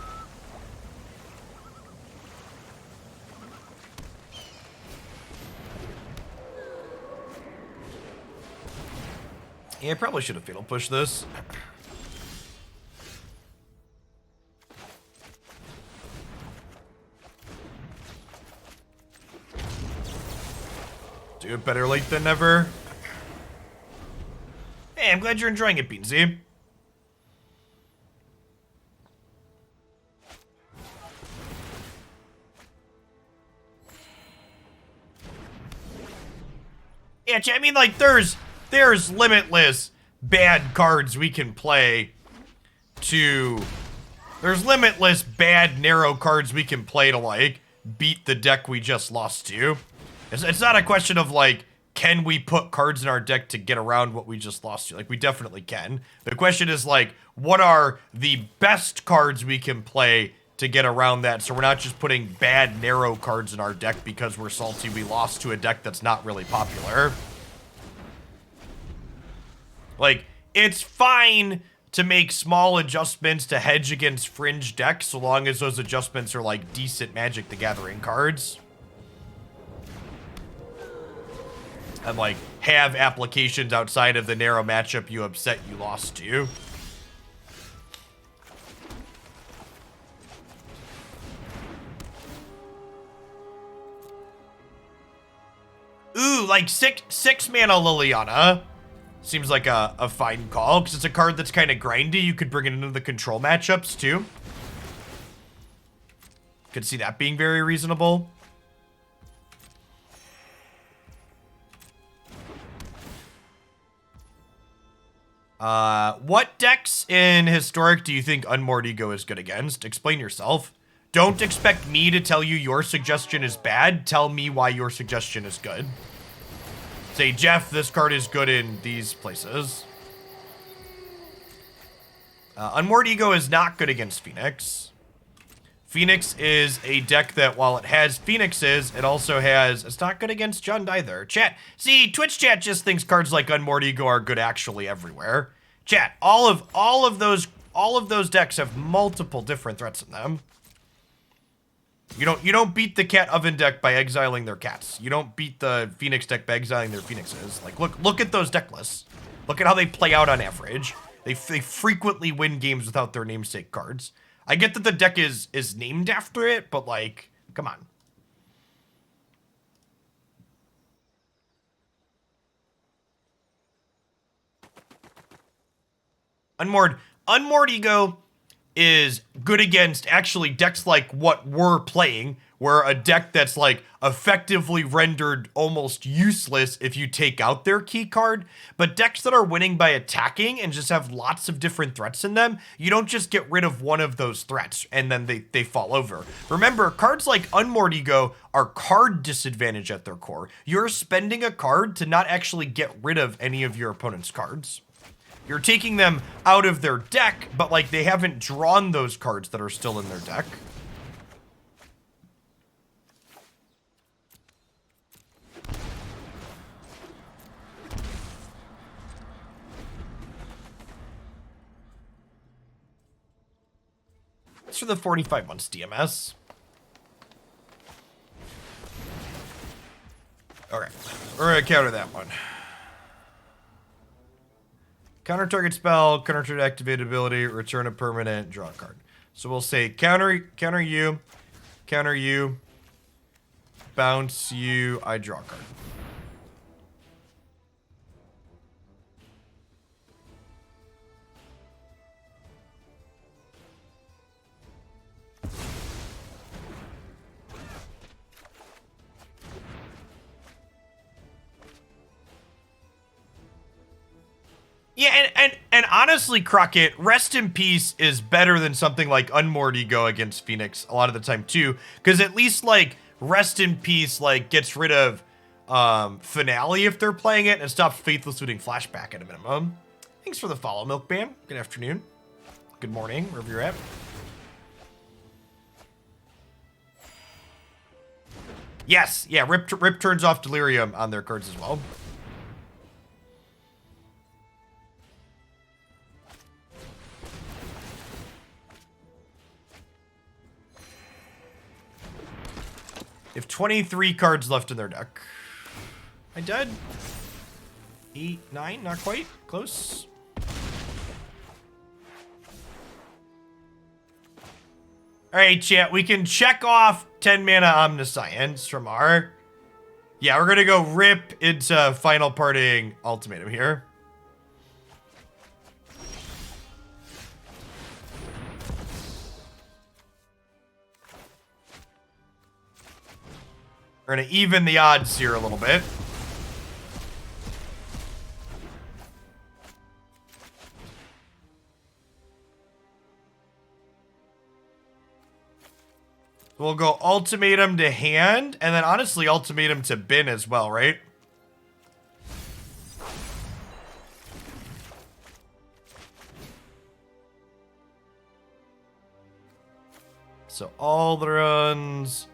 Yeah, I probably should have Fatal Push this. Do it better late than never. Hey, I'm glad you're enjoying it, Beansy. Yeah, I mean, like, there's limitless bad cards we can play to... There's limitless bad narrow cards we can play to, like, beat the deck we just lost to. It's not a question of, like, can we put cards in our deck to get around what we just lost to? Like, we definitely can. The question is, like, what are the best cards we can play to get around that, so we're not just putting bad narrow cards in our deck because we're salty we lost to a deck that's not really popular. Like, it's fine to make small adjustments to hedge against fringe decks so long as those adjustments are like decent Magic the Gathering cards. And like have applications outside of the narrow matchup you upset you lost to. Ooh, like six mana Liliana. Seems like a fine call, because it's a card that's kind of grindy. You could bring it into the control matchups, too. Could see that being very reasonable. What decks in Historic do you think Unmoored Ego is good against? Explain yourself. Don't expect me to tell you your suggestion is bad. Tell me why your suggestion is good. Say, Jeff, this card is good in these places. Unmoored Ego is not good against Phoenix. Phoenix is a deck that, while it has Phoenixes, it also has... It's not good against Jund either. Chat. See, Twitch chat just thinks cards like Unmoored Ego are good actually everywhere. Chat. All of those decks have multiple different threats in them. You don't beat the Cat Oven deck by exiling their cats. You don't beat the Phoenix deck by exiling their Phoenixes. Like, look at those deck lists. Look at how they play out on average. They frequently win games without their namesake cards. I get that the deck is named after it, but like, come on. Unmoored Ego is good against actually decks like what we're playing, where a deck that's like effectively rendered almost useless if you take out their key card, but decks that are winning by attacking and just have lots of different threats in them, you don't just get rid of one of those threats and then they fall over. Remember, cards like Unmoored Ego are card disadvantage at their core. You're spending a card to not actually get rid of any of your opponent's cards. You're taking them out of their deck, but like they haven't drawn those cards that are still in their deck. It's for the 45 months DMS. Okay, we're gonna counter that one. Counter target spell, counter target activate ability, return a permanent, draw a card. So we'll say counter you, bounce you, I draw a card. Yeah, and honestly, Crockett, Rest in Peace is better than something like Unmoored Ego against Phoenix a lot of the time too, because at least like Rest in Peace like gets rid of Finale if they're playing it and stops Faithless Looting Flashback at a minimum. Thanks for the follow, Milkman. Good afternoon. Good morning, wherever you're at. Yes, yeah, Rip turns off Delirium on their cards as well. They have 23 cards left in their deck. I dead? 8, 9, not quite. Close. Alright, chat. We can check off 10 mana Omniscience from our... Yeah, we're gonna go rip into Final Parting Ultimatum here. We're gonna even the odds here a little bit. We'll go Ultimatum to hand, and then honestly Ultimatum to bin as well, right? So Alrund,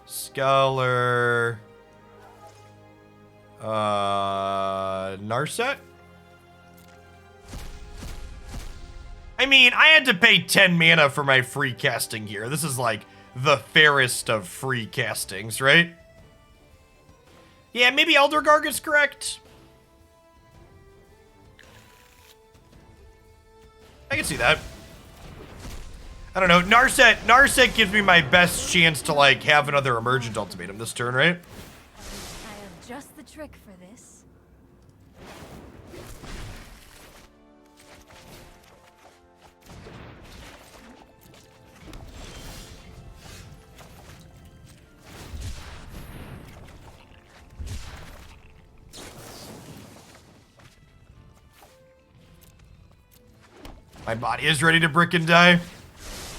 Scholar, Narset. I mean, I had to pay 10 mana for my free casting here. This is like the fairest of free castings, right? Yeah, maybe Elder Gargaroth is correct. I can see that. I don't know. Narset gives me my best chance to like have another Emergent Ultimatum this turn, right? I have just the trick for this. My body is ready to brick and die.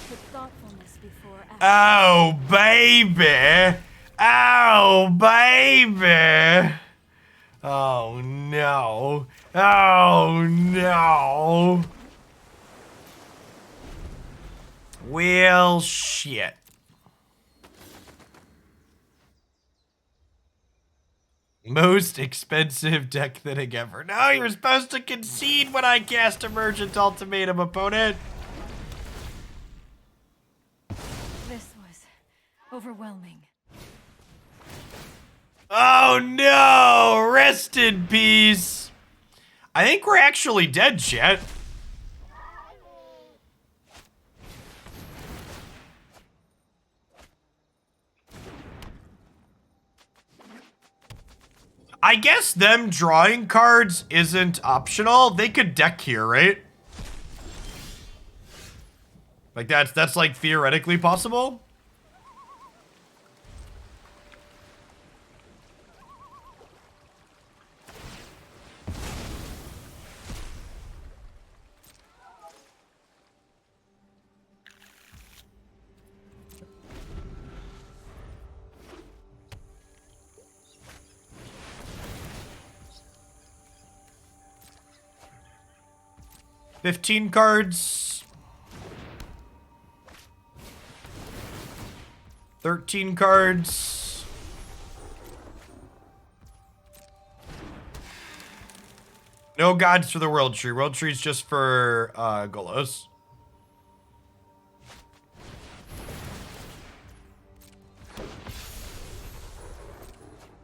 Put thoughtfulness before action. Oh, baby. Oh, baby. Oh, no. Oh, no. Well, shit. Most expensive deck thinning ever. No, you're supposed to concede when I cast Emergent Ultimatum, opponent. This was overwhelming. Oh no! Rest in peace. I think we're actually dead, chat. I guess them drawing cards isn't optional. They could deck here, right? Like that's like theoretically possible. $15 cards. 13 cards. No gods for the World Tree. World Tree's just for Golos.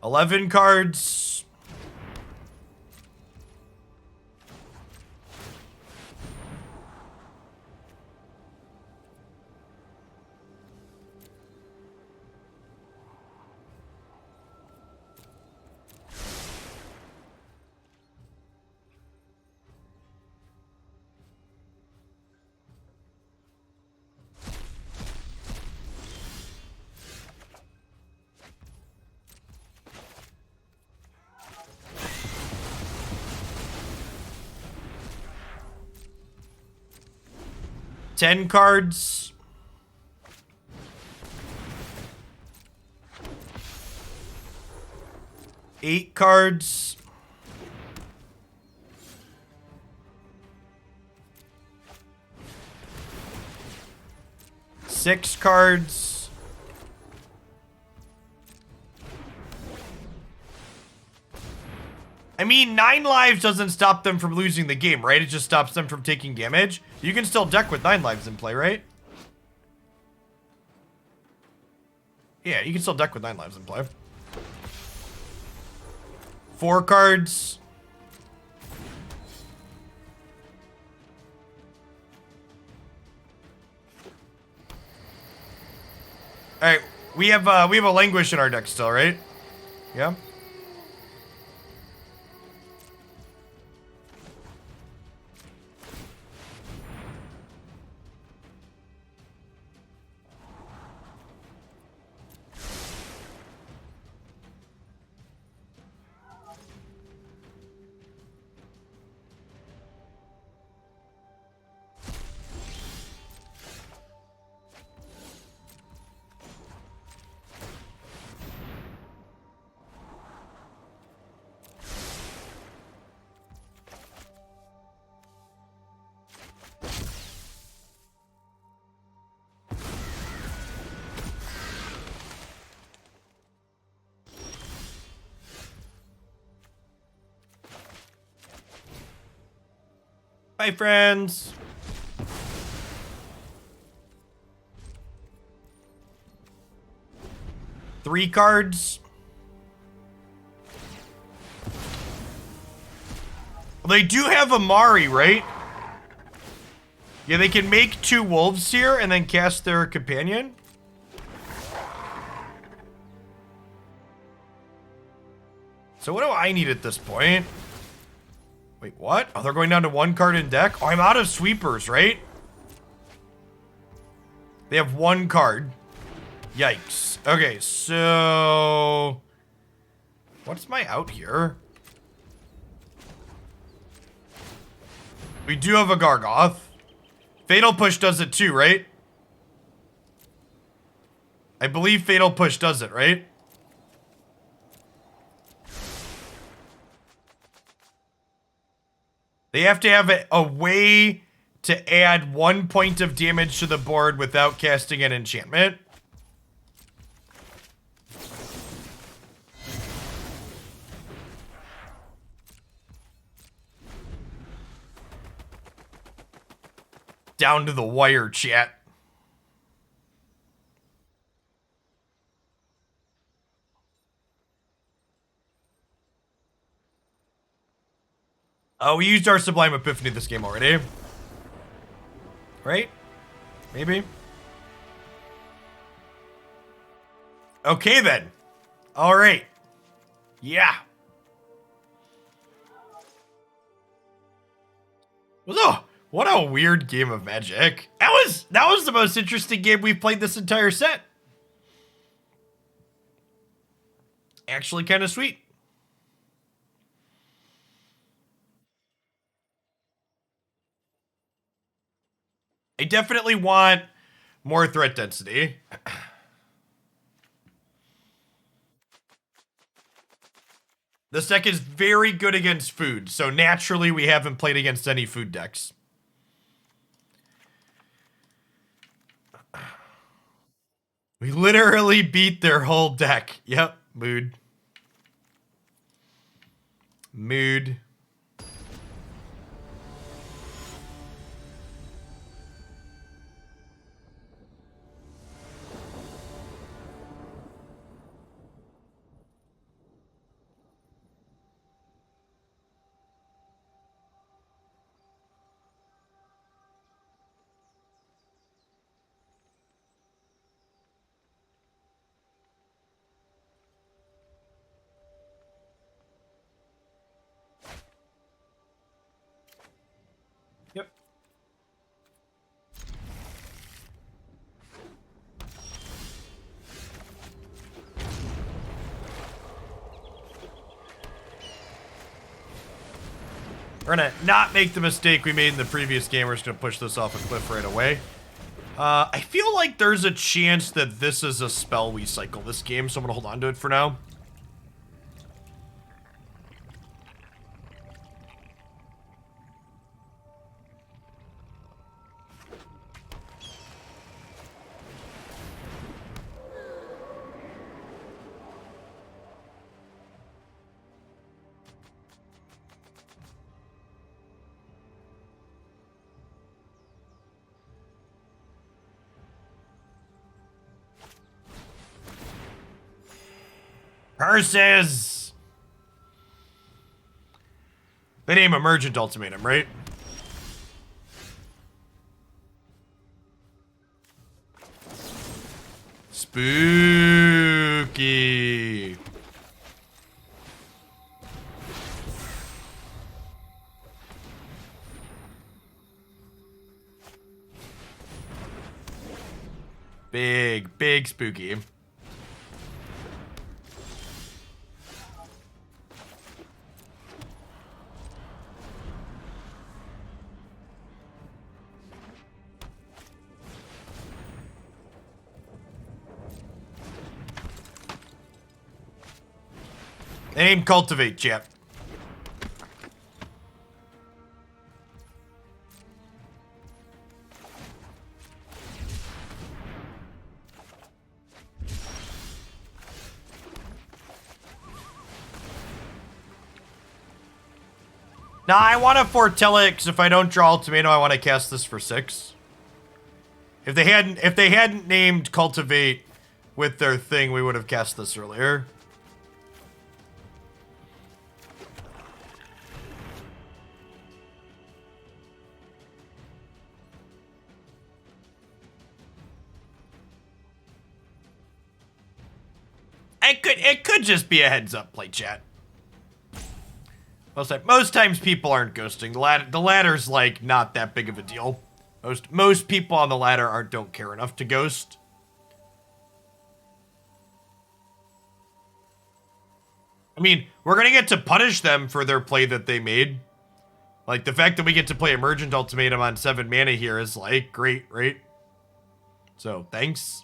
$11 cards. $10 cards. $8 cards. $6 cards. I mean, 9 lives doesn't stop them from losing the game, right? It just stops them from taking damage. You can still deck with 9 lives in play, right? Yeah, you can still deck with 9 lives in play. 4 cards. All right, we have a Languish in our deck still, right? Yeah. Bye, friends. Three cards. Well, they do have Amari, right? Yeah, they can make 2 wolves here and then cast their companion. So what do I need at this point? Wait, what? Oh, they're going down to 1 card in deck? Oh, I'm out of sweepers, right? They have 1 card. Yikes. Okay, so... what's my out here? We do have a Gargaroth. Fatal Push does it too, right? I believe Fatal Push does it, right? They have to have a way to add 1 point of damage to the board without casting an enchantment. Down to the wire, chat. Oh, we used our Sublime Epiphany this game already. Right? Maybe? Okay, then. Alright. Yeah. What a weird game of Magic. That was the most interesting game we've played this entire set. Actually kind of sweet. I definitely want more threat density. This deck is very good against food, so naturally we haven't played against any food decks. We literally beat their whole deck. Yep, mood. Mood. Yep. We're gonna not make the mistake we made in the previous game. We're just gonna push this off a cliff right away. I feel like there's a chance that this is a spell we cycle this game, so I'm gonna hold on to it for now. Curses! They name Emergent Ultimatum, right? Spooky. Big spooky. Name Cultivate, chap. Now I want to foretell it because if I don't draw Ultimatum, I want to cast this for 6. If they hadn't named Cultivate with their thing, we would have cast this earlier. It could just be a heads up play, chat. Most times people aren't ghosting. The ladder's like not that big of a deal. Most people on the ladder don't care enough to ghost. I mean, we're gonna get to punish them for their play that they made. Like the fact that we get to play Emergent Ultimatum on 7 mana here is like great, right? So thanks.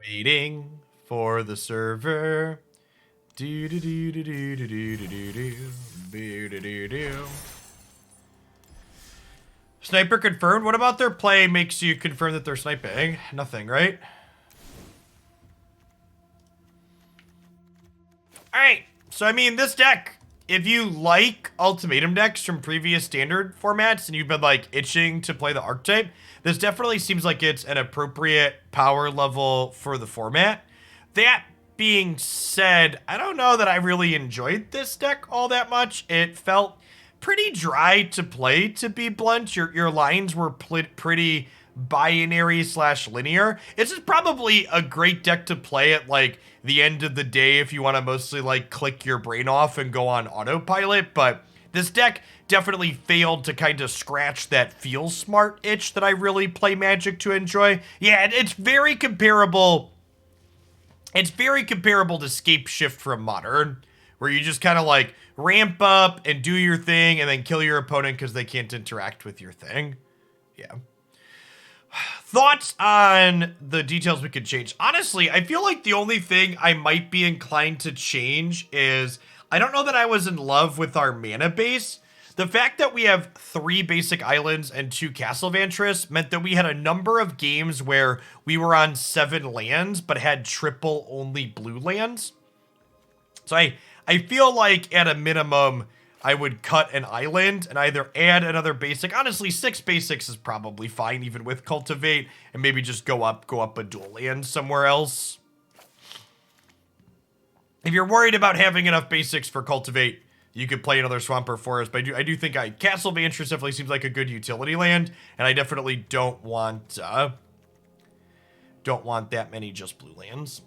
Waiting for the server. Do do do do do do do do do do do do. Sniper confirmed. What about their play makes you confirm that they're sniping? Nothing, right? All right. So I mean, this deck. If you like Ultimatum decks from previous standard formats and you've been like itching to play the archetype, this definitely seems like it's an appropriate power level for the format. That being said, I don't know that I really enjoyed this deck all that much. It felt pretty dry to play, to be blunt. Your lines were pretty binary / linear. This is probably a great deck to play at like the end of the day if you want to mostly like click your brain off and go on autopilot, but this deck definitely failed to kind of scratch that feel smart itch that I really play Magic to enjoy. Yeah, it's very comparable. It's very comparable to Scape Shift from Modern, where you just kind of like ramp up and do your thing and then kill your opponent because they can't interact with your thing. Yeah. Thoughts on the details we could change? Honestly, I feel like the only thing I might be inclined to change is I don't know that I was in love with our mana base. The fact that we have 3 basic islands and 2 Castle Vantress meant that we had a number of games where we were on 7 lands but had triple only blue lands. So I feel like at a minimum I would cut an island and either add another basic. Honestly, 6 basics is probably fine even with Cultivate, and maybe just go up a dual land somewhere else. If you're worried about having enough basics for Cultivate, you could play another Swamp or Forest, but I do think Castle Vantress definitely seems like a good utility land, and I definitely don't want that many just blue lands.